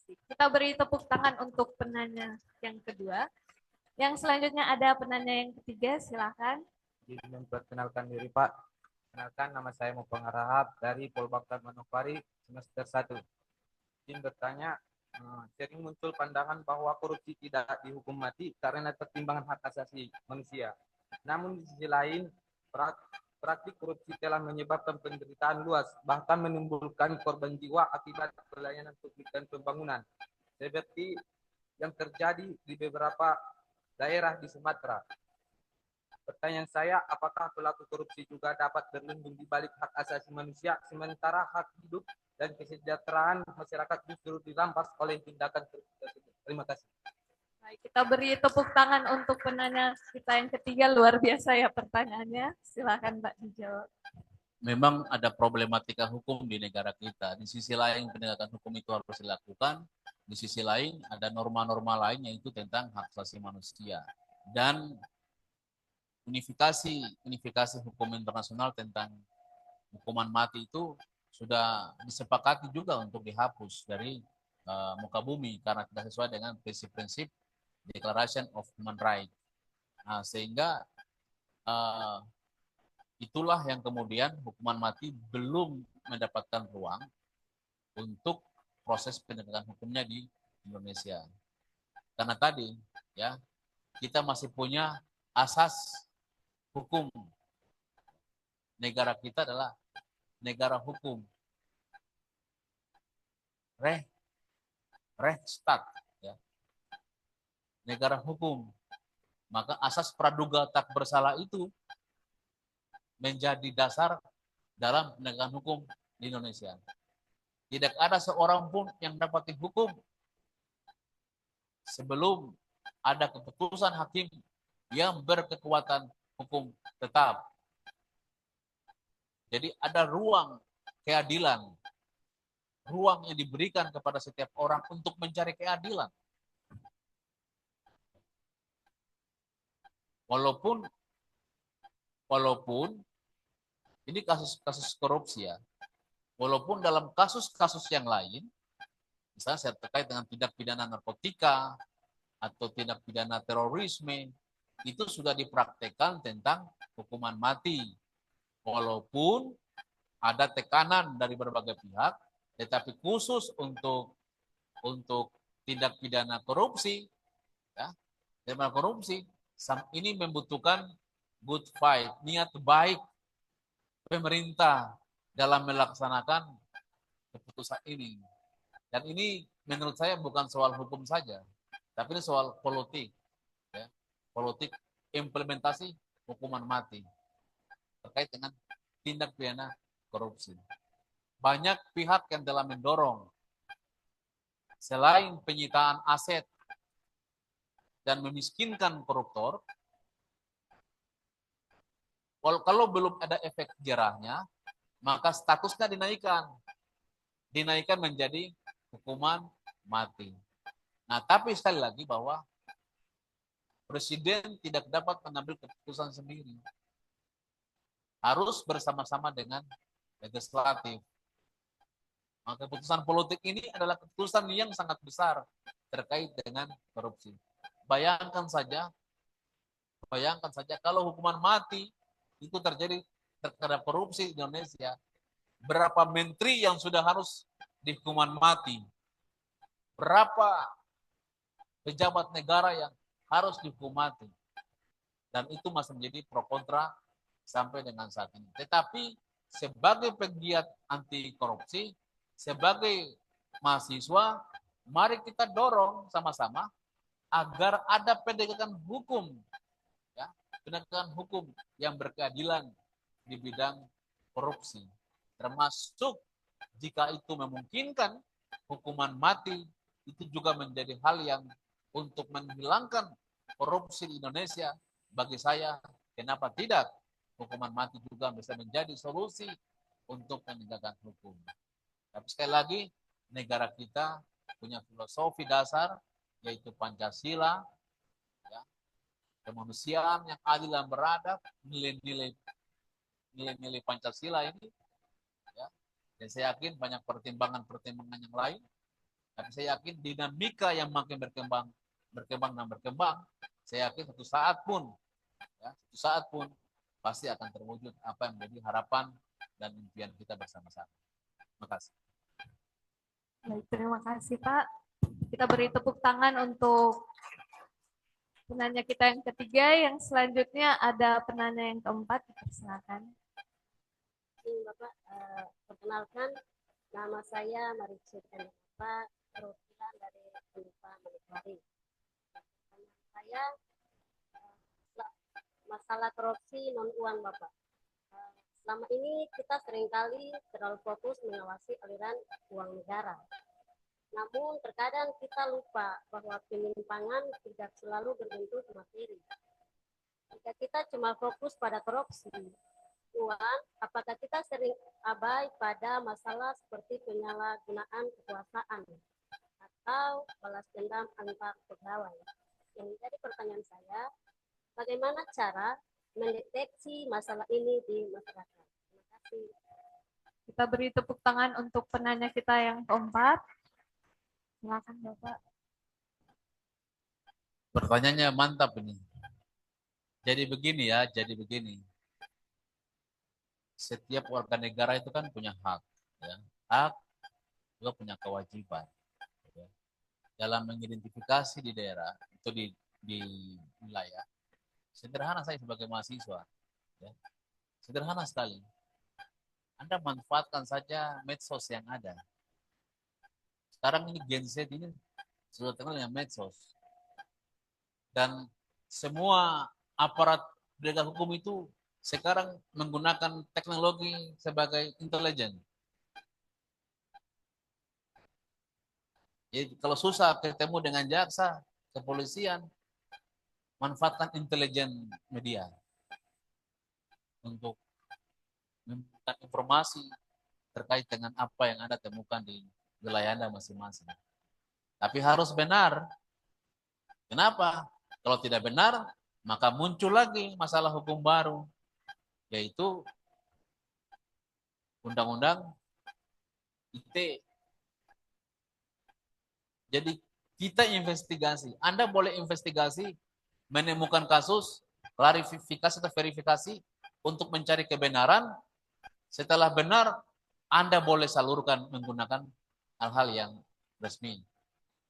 Kita beri tepuk tangan untuk penanya yang kedua. Yang selanjutnya ada penanya yang ketiga, silakan. Izin memperkenalkan diri Pak. Kenalkan, nama saya Mupang Harahap dari Polbakar Manokwari semester 1. Izin bertanya, sering muncul pandangan bahwa korupsi tidak dihukum mati karena pertimbangan hak asasi manusia. Namun di sisi lain, praktik korupsi telah menyebabkan penderitaan luas, bahkan menimbulkan korban jiwa akibat pelayanan publik dan pembangunan, seperti yang terjadi di beberapa daerah di Sumatera. Pertanyaan saya, apakah pelaku korupsi juga dapat berlindung di balik hak asasi manusia, sementara hak hidup dan kesejahteraan masyarakat justru dirampas oleh tindakan korupsi tersebut? Terima kasih. Baik, kita beri tepuk tangan untuk penanya kita yang ketiga. Luar biasa ya pertanyaannya. Silakan Mbak dijawab. Memang ada problematika hukum di negara kita. Di sisi lain penegakan hukum itu harus dilakukan. Di sisi lain ada norma-norma lain yaitu tentang hak asasi manusia. Dan unifikasi hukum internasional tentang hukuman mati itu sudah disepakati juga untuk dihapus dari muka bumi karena tidak sesuai dengan prinsip-prinsip Declaration of Human Rights. Nah, sehingga itulah yang kemudian hukuman mati belum mendapatkan ruang untuk proses penegakan hukumnya di Indonesia. Karena tadi ya kita masih punya asas hukum. Negara kita adalah negara hukum. Rechtsstaat, ya. Negara hukum. Maka asas praduga tak bersalah itu menjadi dasar dalam penegakan hukum di Indonesia. Tidak ada seorang pun yang dapat dihukum sebelum ada keputusan hakim yang berkekuatan hukum tetap. Jadi ada ruang keadilan, ruang yang diberikan kepada setiap orang untuk mencari keadilan. Walaupun ini kasus-kasus korupsi ya, walaupun dalam kasus-kasus yang lain Misalnya terkait dengan tindak pidana narkotika atau tindak pidana terorisme, itu sudah dipraktekkan tentang hukuman mati. Walaupun ada tekanan dari berbagai pihak, tetapi khusus untuk tindak pidana korupsi, ya, tindak korupsi ini membutuhkan good fight, niat baik pemerintah dalam melaksanakan keputusan ini. Dan ini menurut saya bukan soal hukum saja, tapi ini soal politik, ya, politik implementasi hukuman mati terkait dengan tindak pidana korupsi. Banyak pihak yang telah mendorong selain penyitaan aset dan memiskinkan koruptor, kalau belum ada efek jerahnya, maka statusnya dinaikkan menjadi hukuman mati. Nah, tapi sekali lagi bahwa Presiden tidak dapat mengambil keputusan sendiri. Harus bersama-sama dengan legislatif. Maka keputusan politik ini adalah keputusan yang sangat besar terkait dengan korupsi. Bayangkan saja kalau hukuman mati itu terjadi terhadap korupsi di Indonesia, berapa menteri yang sudah harus dihukuman mati, berapa pejabat negara yang harus dihukum mati, dan itu masih menjadi pro kontra sampai dengan saat ini. Tetapi sebagai pegiat anti korupsi, sebagai mahasiswa, mari kita dorong sama-sama agar ada penegakan hukum, ya, penegakan hukum yang berkeadilan di bidang korupsi, termasuk jika itu memungkinkan hukuman mati itu juga menjadi hal yang untuk menghilangkan korupsi di Indonesia. Bagi saya, kenapa tidak hukuman mati juga bisa menjadi solusi untuk penegakan hukum. Tapi sekali lagi, negara kita punya filosofi dasar, yaitu Pancasila, ya, kemanusiaan yang adil dan beradab, nilai-nilai Pancasila ini, ya, dan saya yakin banyak pertimbangan-pertimbangan yang lain, tapi saya yakin dinamika yang makin berkembang, saya yakin suatu saat pun pasti akan terwujud apa yang menjadi harapan dan impian kita bersama-sama. Terima kasih. Baik, terima kasih Pak. Kita beri tepuk tangan untuk penanya kita yang ketiga. Yang selanjutnya ada penanya yang keempat. Silakan. Bapak, perkenalkan, nama saya Maricit Pak, perwakilan dari Unipa Manokwari. Saya masalah korupsi non uang Bapak. Selama ini kita seringkali terlalu fokus mengawasi aliran uang negara. Namun terkadang kita lupa bahwa penyimpangan tidak selalu berbentuk materi. Jika kita cuma fokus pada korupsi uang, apakah kita sering abai pada masalah seperti penyalahgunaan kekuasaan atau balas dendam antar pegawai? Yang menjadi pertanyaan saya, bagaimana cara mendeteksi masalah ini di masyarakat? Terima kasih. Kita beri tepuk tangan untuk penanya kita yang keempat. Silakan Bapak. Pertanyaannya mantap ini. Jadi begini. Setiap warga negara itu kan punya hak, ya. Hak juga punya kewajiban, ya. Dalam mengidentifikasi di daerah itu di wilayah. Sederhana saya sebagai mahasiswa, ya. Sederhana sekali. Anda manfaatkan saja medsos yang ada. Sekarang ini Gen Z ini sudah kenal dengan medsos. Dan semua aparat penegak hukum itu sekarang menggunakan teknologi sebagai intelijen. Jadi kalau susah ketemu dengan jaksa, kepolisian, manfaatkan intelijen media untuk memberikan informasi terkait dengan apa yang Anda temukan di wilayah Anda masing-masing. Tapi harus benar. Kenapa? Kalau tidak benar, maka muncul lagi masalah hukum baru, yaitu Undang-Undang ITE. Jadi kita investigasi. Anda boleh investigasi, menemukan kasus, klarifikasi atau verifikasi untuk mencari kebenaran. Setelah benar, Anda boleh salurkan menggunakan hal-hal yang resmi.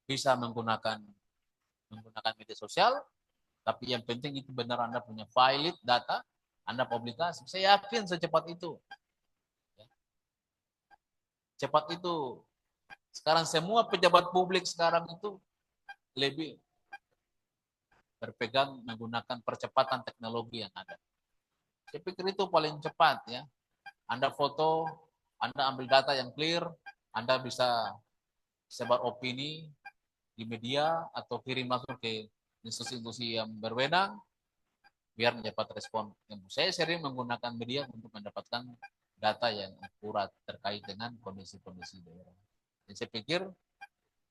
Bisa menggunakan media sosial, tapi yang penting itu benar Anda punya valid data, Anda publikasi. Saya yakin secepat itu. Cepat itu. Sekarang semua pejabat publik sekarang itu lebih berpegang menggunakan percepatan teknologi yang ada. Saya pikir itu paling cepat ya. Anda foto, Anda ambil data yang clear, Anda bisa sebar opini di media atau kirim langsung ke institusi-institusi yang berwenang biar mendapat respon. Saya sering menggunakan media untuk mendapatkan data yang akurat terkait dengan kondisi-kondisi daerah. Dan saya pikir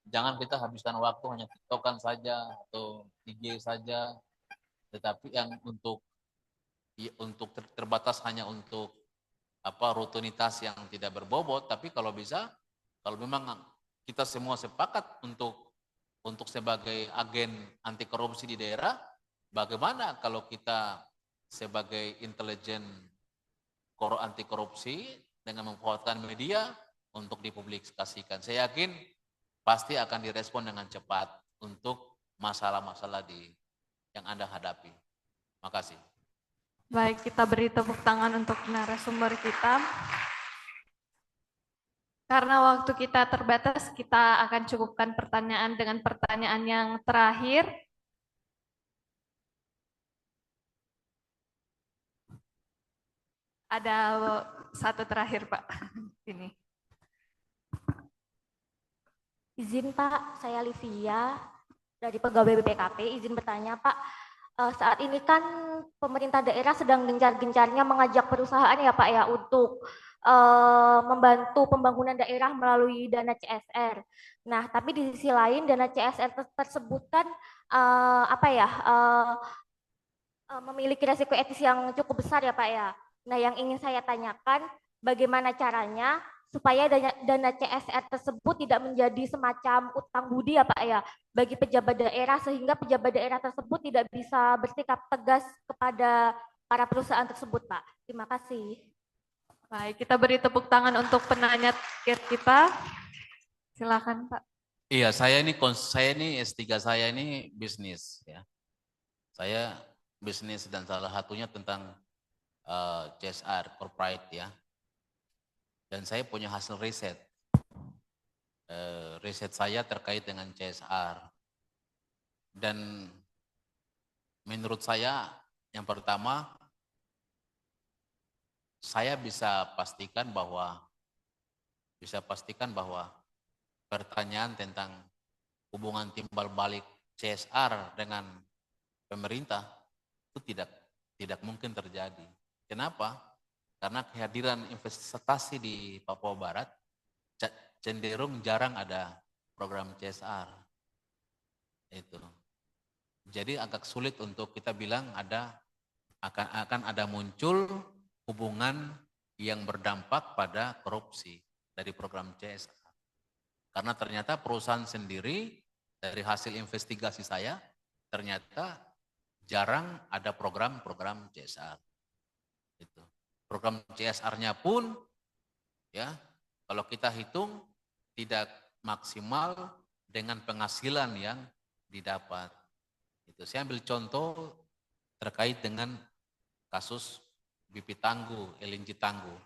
jangan kita habiskan waktu hanya TikTokan saja atau IG saja, tetapi yang untuk terbatas hanya untuk rutinitas yang tidak berbobot. Tapi kalau bisa, kalau memang kita semua sepakat untuk sebagai agen anti korupsi di daerah, bagaimana kalau kita sebagai intelijen anti korupsi dengan memanfaatkan media untuk dipublikasikan. Saya yakin pasti akan direspon dengan cepat untuk masalah-masalah yang Anda hadapi. Makasih. Baik, kita beri tepuk tangan untuk narasumber kita. Karena waktu kita terbatas, kita akan cukupkan pertanyaan dengan pertanyaan yang terakhir. Ada satu terakhir, Pak. Ini. Izin Pak, saya Livia dari pegawai BPKP. Izin bertanya Pak, saat ini kan pemerintah daerah sedang gencar-gencarnya mengajak perusahaan ya Pak ya untuk membantu pembangunan daerah melalui dana CSR. Nah, tapi di sisi lain dana CSR tersebut kan memiliki resiko etis yang cukup besar ya Pak ya. Nah, yang ingin saya tanyakan, bagaimana caranya supaya dana CSR tersebut tidak menjadi semacam utang budi ya Pak ya, bagi pejabat daerah, sehingga pejabat daerah tersebut tidak bisa bersikap tegas kepada para perusahaan tersebut Pak. Terima kasih. Baik, kita beri tepuk tangan untuk penanya kita. Silakan Pak. Iya, saya ini S3 saya ini bisnis ya. Saya bisnis dan salah satunya tentang CSR corporate ya. Dan saya punya hasil riset. Riset saya terkait dengan CSR. Dan menurut saya yang pertama, saya bisa pastikan bahwa pertanyaan tentang hubungan timbal balik CSR dengan pemerintah itu tidak mungkin terjadi. Kenapa? Karena kehadiran investasi di Papua Barat cenderung jarang ada program CSR. Itu. Jadi agak sulit untuk kita bilang akan ada muncul hubungan yang berdampak pada korupsi dari program CSR. Karena ternyata perusahaan sendiri dari hasil investigasi saya ternyata jarang ada program-program CSR. Itu. Program CSR-nya pun ya kalau kita hitung tidak maksimal dengan penghasilan yang didapat. Itu saya ambil contoh terkait dengan kasus BP Tangguh, LNG Tangguh.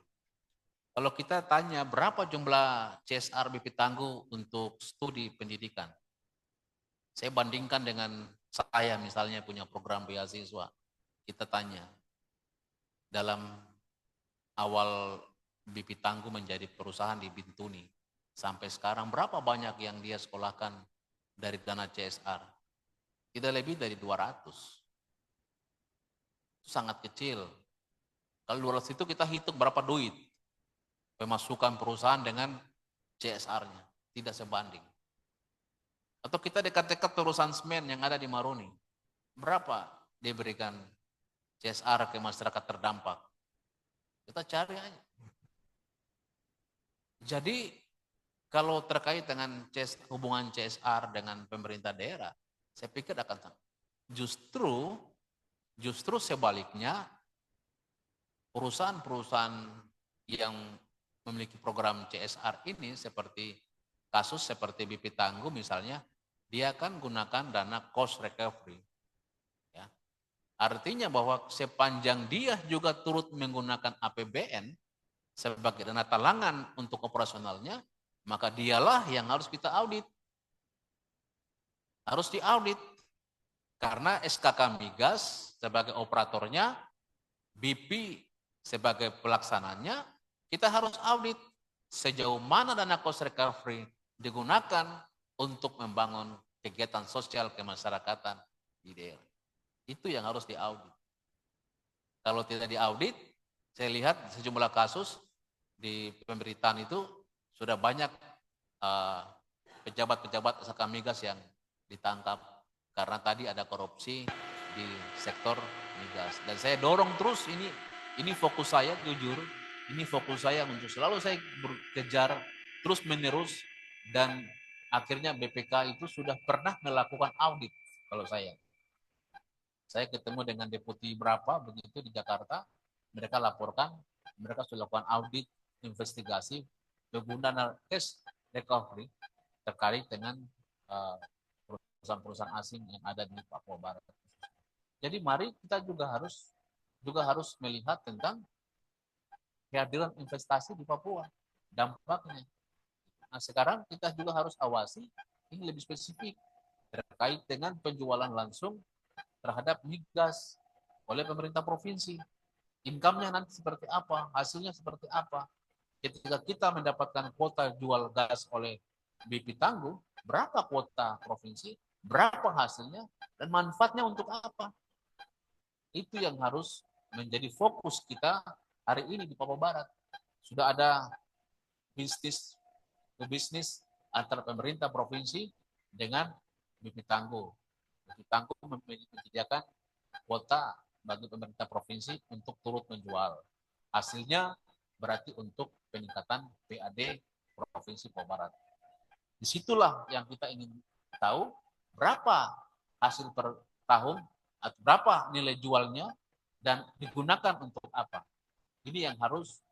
Kalau kita tanya berapa jumlah CSR BP Tangguh untuk studi pendidikan, saya bandingkan dengan saya misalnya punya program beasiswa, kita tanya dalam awal BP Tangguh menjadi perusahaan di Bintuni, sampai sekarang berapa banyak yang dia sekolahkan dari dana CSR? Tidak lebih dari 200. Itu sangat kecil. Kalau 200 itu kita hitung berapa duit pemasukan perusahaan dengan CSR-nya, tidak sebanding. Atau kita dekat-dekat perusahaan semen yang ada di Maruni, berapa dia berikan CSR ke masyarakat terdampak? Kita cari aja. Jadi Kalau terkait dengan hubungan CSR dengan pemerintah daerah, saya pikir akan justru sebaliknya perusahaan-perusahaan yang memiliki program CSR ini seperti BP Tangguh misalnya, dia akan gunakan dana cost recovery. Ya. Artinya bahwa sepanjang dia juga turut menggunakan APBN sebagai dana talangan untuk operasionalnya, maka dialah yang harus kita audit. Harus diaudit. Karena SKK Migas sebagai operatornya, BP sebagai pelaksananya, kita harus audit sejauh mana dana cost recovery digunakan untuk membangun kegiatan sosial kemasyarakatan di daerah. Itu yang harus diaudit. Kalau tidak diaudit, saya lihat sejumlah kasus di pemberitaan itu sudah banyak pejabat-pejabat SKK Migas yang ditangkap karena tadi ada korupsi di sektor migas. Dan saya dorong terus ini fokus saya jujur, ini fokus saya untuk selalu saya berkejar terus menerus dan akhirnya BPK itu sudah pernah melakukan audit kalau saya. Saya ketemu dengan deputi berapa begitu di Jakarta, mereka laporkan, mereka sudah lakukan audit, investigasi, penggunaan cash recovery terkait dengan perusahaan-perusahaan asing yang ada di Papua Barat. Jadi mari kita juga harus melihat tentang kehadiran investasi di Papua, dampaknya. Nah sekarang kita juga harus awasi ini lebih spesifik terkait dengan penjualan langsung terhadap migas oleh pemerintah provinsi. Income-nya nanti seperti apa, hasilnya seperti apa. Ketika kita mendapatkan kuota jual gas oleh BP Tangguh, berapa kuota provinsi, berapa hasilnya, dan manfaatnya untuk apa. Itu yang harus menjadi fokus kita hari ini di Papua Barat. Sudah ada bisnis antara pemerintah provinsi dengan BP Tangguh. BP Tangguh menyediakan kuota bagi pemerintah provinsi untuk turut menjual. Hasilnya berarti untuk peningkatan PAD Provinsi Papua Barat. Disitulah yang kita ingin tahu berapa hasil per tahun atau berapa nilai jualnya dan digunakan untuk apa. Ini yang harus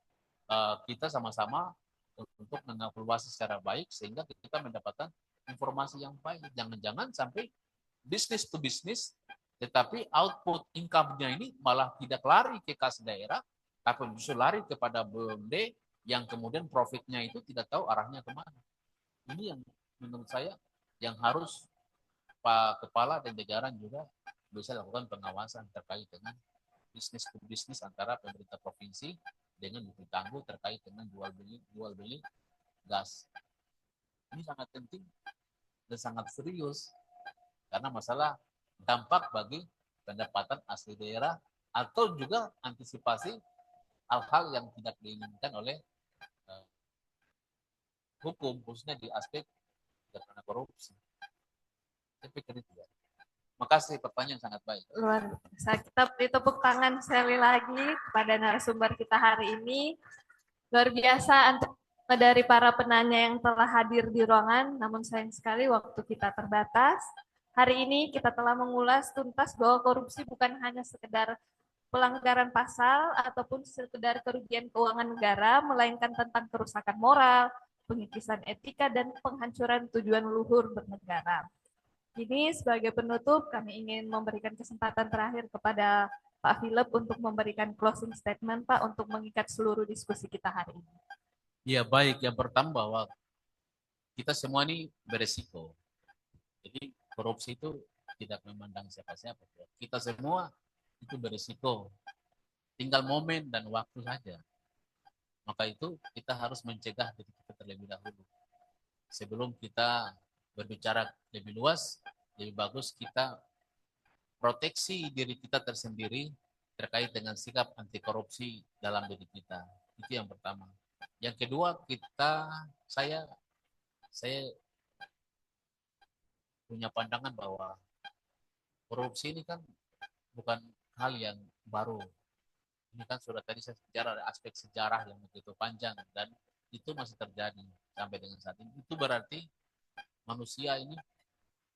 kita sama-sama untuk mengevaluasi secara baik sehingga kita mendapatkan informasi yang baik. Jangan-jangan sampai bisnis to bisnis, tetapi output income-nya ini malah tidak lari ke kas daerah, tapi justru lari kepada BUMD yang kemudian profitnya itu tidak tahu arahnya kemana. Ini yang menurut saya yang harus Pak Kepala dan jajaran juga bisa lakukan pengawasan terkait dengan bisnis to bisnis antara pemerintah provinsi dengan BP Tangguh terkait dengan jual beli gas. Ini sangat penting dan sangat serius karena masalah dampak bagi pendapatan asli daerah atau juga antisipasi hal-hal yang tidak diinginkan oleh hukum khususnya di aspek tindak korupsi. Saya pikir itu ya. Makasih, pertanyaan sangat baik. Luar biasa. Kita beri tepuk tangan sekali lagi kepada narasumber kita hari ini. Luar biasa dari para penanya yang telah hadir di ruangan, namun sayang sekali waktu kita terbatas. Hari ini kita telah mengulas tuntas bahwa korupsi bukan hanya sekedar pelanggaran pasal ataupun sekedar kerugian keuangan negara, melainkan tentang kerusakan moral, pengikisan etika, dan penghancuran tujuan luhur bernegara. Ini sebagai penutup, kami ingin memberikan kesempatan terakhir kepada Pak Philip untuk memberikan closing statement, Pak, untuk mengikat seluruh diskusi kita hari ini. Ya baik, yang pertama bahwa kita semua ini beresiko. Jadi korupsi itu tidak memandang siapa-siapa. Kita semua itu beresiko. Tinggal momen dan waktu saja. Maka itu kita harus mencegah diri kita terlebih dahulu. Sebelum kita berbicara lebih luas, lebih bagus kita proteksi diri kita tersendiri terkait dengan sikap anti korupsi dalam diri kita. Itu yang pertama. Yang kedua, saya punya pandangan bahwa korupsi ini kan bukan hal yang baru. Ini kan sudah tadi saya bicara ada aspek sejarah yang begitu panjang dan itu masih terjadi. sampai dengan saat ini. Itu berarti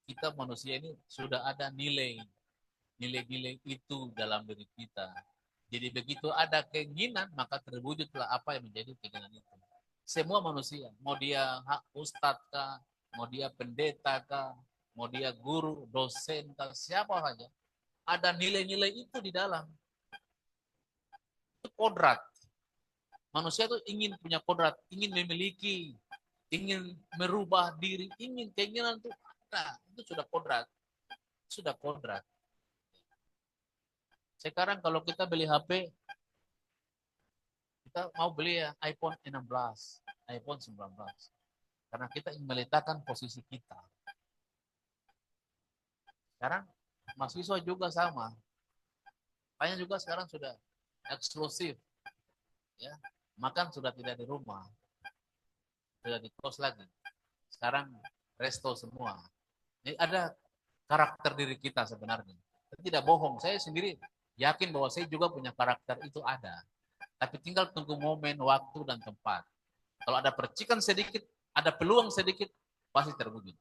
kita manusia ini sudah ada nilai-nilai itu dalam diri kita. Jadi begitu ada keinginan, maka terwujudlah apa yang menjadi keinginan itu. Semua manusia, mau dia ustadz kah, mau dia pendeta kah, mau dia guru, dosen kah, siapa saja, ada nilai-nilai itu di dalam. Itu kodrat. Manusia itu ingin punya kodrat, ingin memiliki, ingin merubah diri, ingin keinginan itu ada. Itu sudah kodrat. Sudah kodrat. Sekarang kalau kita beli HP, kita mau beli ya iPhone 16, iPhone 19. Karena kita ingin meletakkan posisi kita. Sekarang mahasiswa juga sama. Banyak juga sekarang sudah eksklusif. Ya, makan sudah tidak di rumah. Sudah di kos lagi. Sekarang resto semua. Ini ada karakter diri kita sebenarnya. Tidak bohong, saya sendiri yakin bahwa saya juga punya karakter itu ada. Tapi tinggal tunggu momen, waktu, dan tempat. Kalau ada percikan sedikit, ada peluang sedikit, pasti terwujud.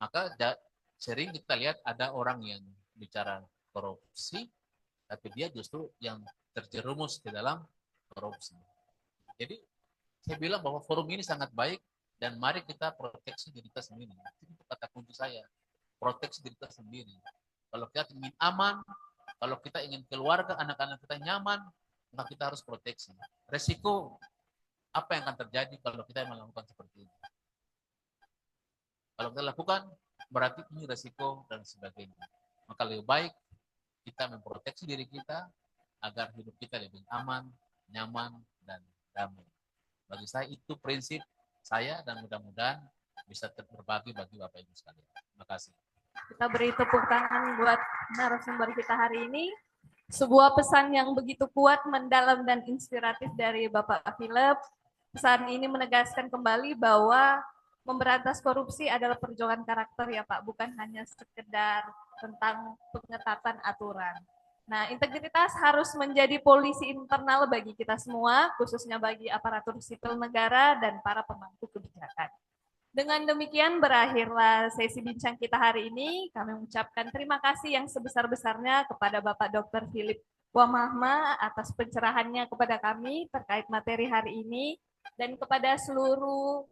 Maka sering kita lihat ada orang yang bicara korupsi, tapi dia justru yang terjerumus ke dalam korupsi. Jadi saya bilang bahwa forum ini sangat baik, dan mari kita proteksi diri kita sendiri. Itu kata kunci saya, proteksi diri kita sendiri. Kalau kita ingin aman, kalau kita ingin keluarga, anak-anak kita nyaman, maka kita harus proteksi. Resiko apa yang akan terjadi kalau kita melakukan seperti ini? Kalau kita lakukan, berarti ini resiko dan sebagainya. Maka lebih baik kita memproteksi diri kita agar hidup kita lebih aman, nyaman, dan damai. Bagi saya itu prinsip saya, dan mudah-mudahan bisa berbagi bagi Bapak Ibu sekalian. Terima kasih. Kita beri tepuk tangan buat narasumber kita hari ini. Sebuah pesan yang begitu kuat, mendalam, dan inspiratif dari Bapak Philip. Pesan ini menegaskan kembali bahwa memberantas korupsi adalah perjuangan karakter ya Pak, bukan hanya sekedar tentang pengetatan aturan. Nah, integritas harus menjadi polisi internal bagi kita semua, khususnya bagi aparatur sipil negara dan para pemangku kebijakan. Dengan demikian berakhirlah sesi bincang kita hari ini. Kami mengucapkan terima kasih yang sebesar-besarnya kepada Bapak Dr. Philip Wamahma atas pencerahannya kepada kami terkait materi hari ini, dan kepada seluruh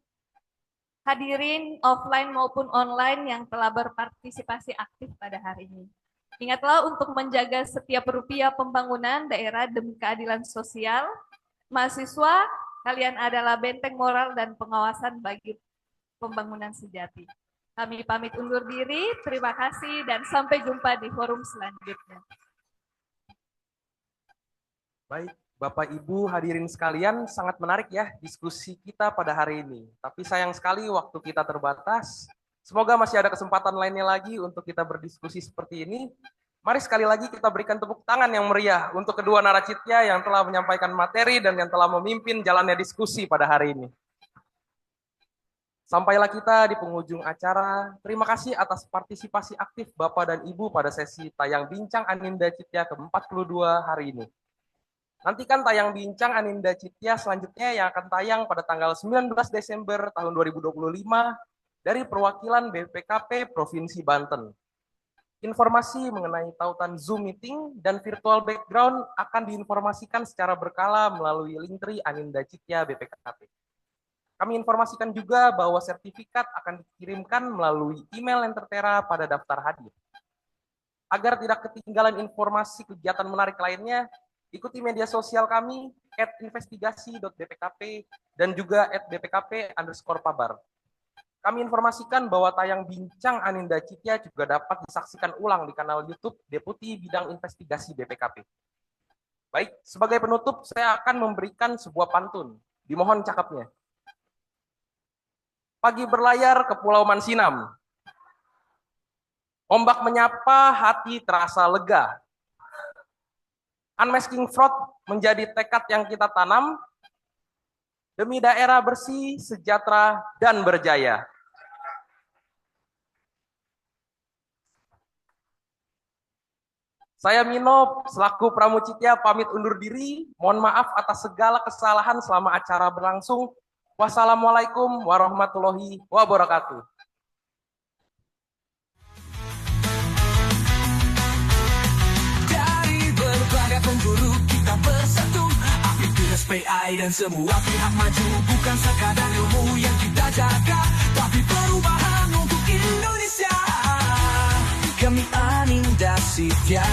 hadirin offline maupun online yang telah berpartisipasi aktif pada hari ini. Ingatlah untuk menjaga setiap rupiah pembangunan daerah demi keadilan sosial. Mahasiswa, kalian adalah benteng moral dan pengawasan bagi pembangunan sejati. Kami pamit undur diri, terima kasih, dan sampai jumpa di forum selanjutnya. Baik, Bapak Ibu hadirin sekalian, sangat menarik ya diskusi kita pada hari ini. Tapi sayang sekali waktu kita terbatas. Semoga masih ada kesempatan lainnya lagi untuk kita berdiskusi seperti ini. Mari sekali lagi kita berikan tepuk tangan yang meriah untuk kedua narasumber yang telah menyampaikan materi dan yang telah memimpin jalannya diskusi pada hari ini. Sampailah kita di penghujung acara. Terima kasih atas partisipasi aktif Bapak dan Ibu pada sesi tayang bincang Aninda Citya ke-42 hari ini. Nantikan tayang bincang Aninda Citya selanjutnya yang akan tayang pada tanggal 19 Desember tahun 2025 dari perwakilan BPKP Provinsi Banten. Informasi mengenai tautan Zoom meeting dan virtual background akan diinformasikan secara berkala melalui Linktree Aninda Citya BPKP. Kami informasikan juga bahwa sertifikat akan dikirimkan melalui email yang tertera pada daftar hadir. Agar tidak ketinggalan informasi kegiatan menarik lainnya, ikuti media sosial kami @investigasi.bpkp dan juga @bpkp_pabar. Kami informasikan bahwa tayang bincang Aninda Citya juga dapat disaksikan ulang di kanal YouTube Deputi Bidang Investigasi BPKP. Baik, sebagai penutup saya akan memberikan sebuah pantun. Dimohon cakapnya. Pagi berlayar ke Pulau Mansinam. Ombak menyapa, hati terasa lega. Unmasking fraud menjadi tekad yang kita tanam demi daerah bersih, sejahtera, dan berjaya. Saya Mino, selaku Pramucitya pamit undur diri. Mohon maaf atas segala kesalahan selama acara berlangsung. Wassalamualaikum warahmatullahi wabarakatuh. Dari berbagai penjuru kita bersatu, aktivitas PI dan semua pihak maju. Bukan sekadar ilmu yang kita jaga, tapi perubahan untuk Indonesia. Kami Aninda Citya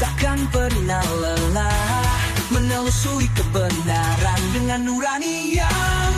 takkan pernah lelah menelusuri kebenaran dengan nurani yang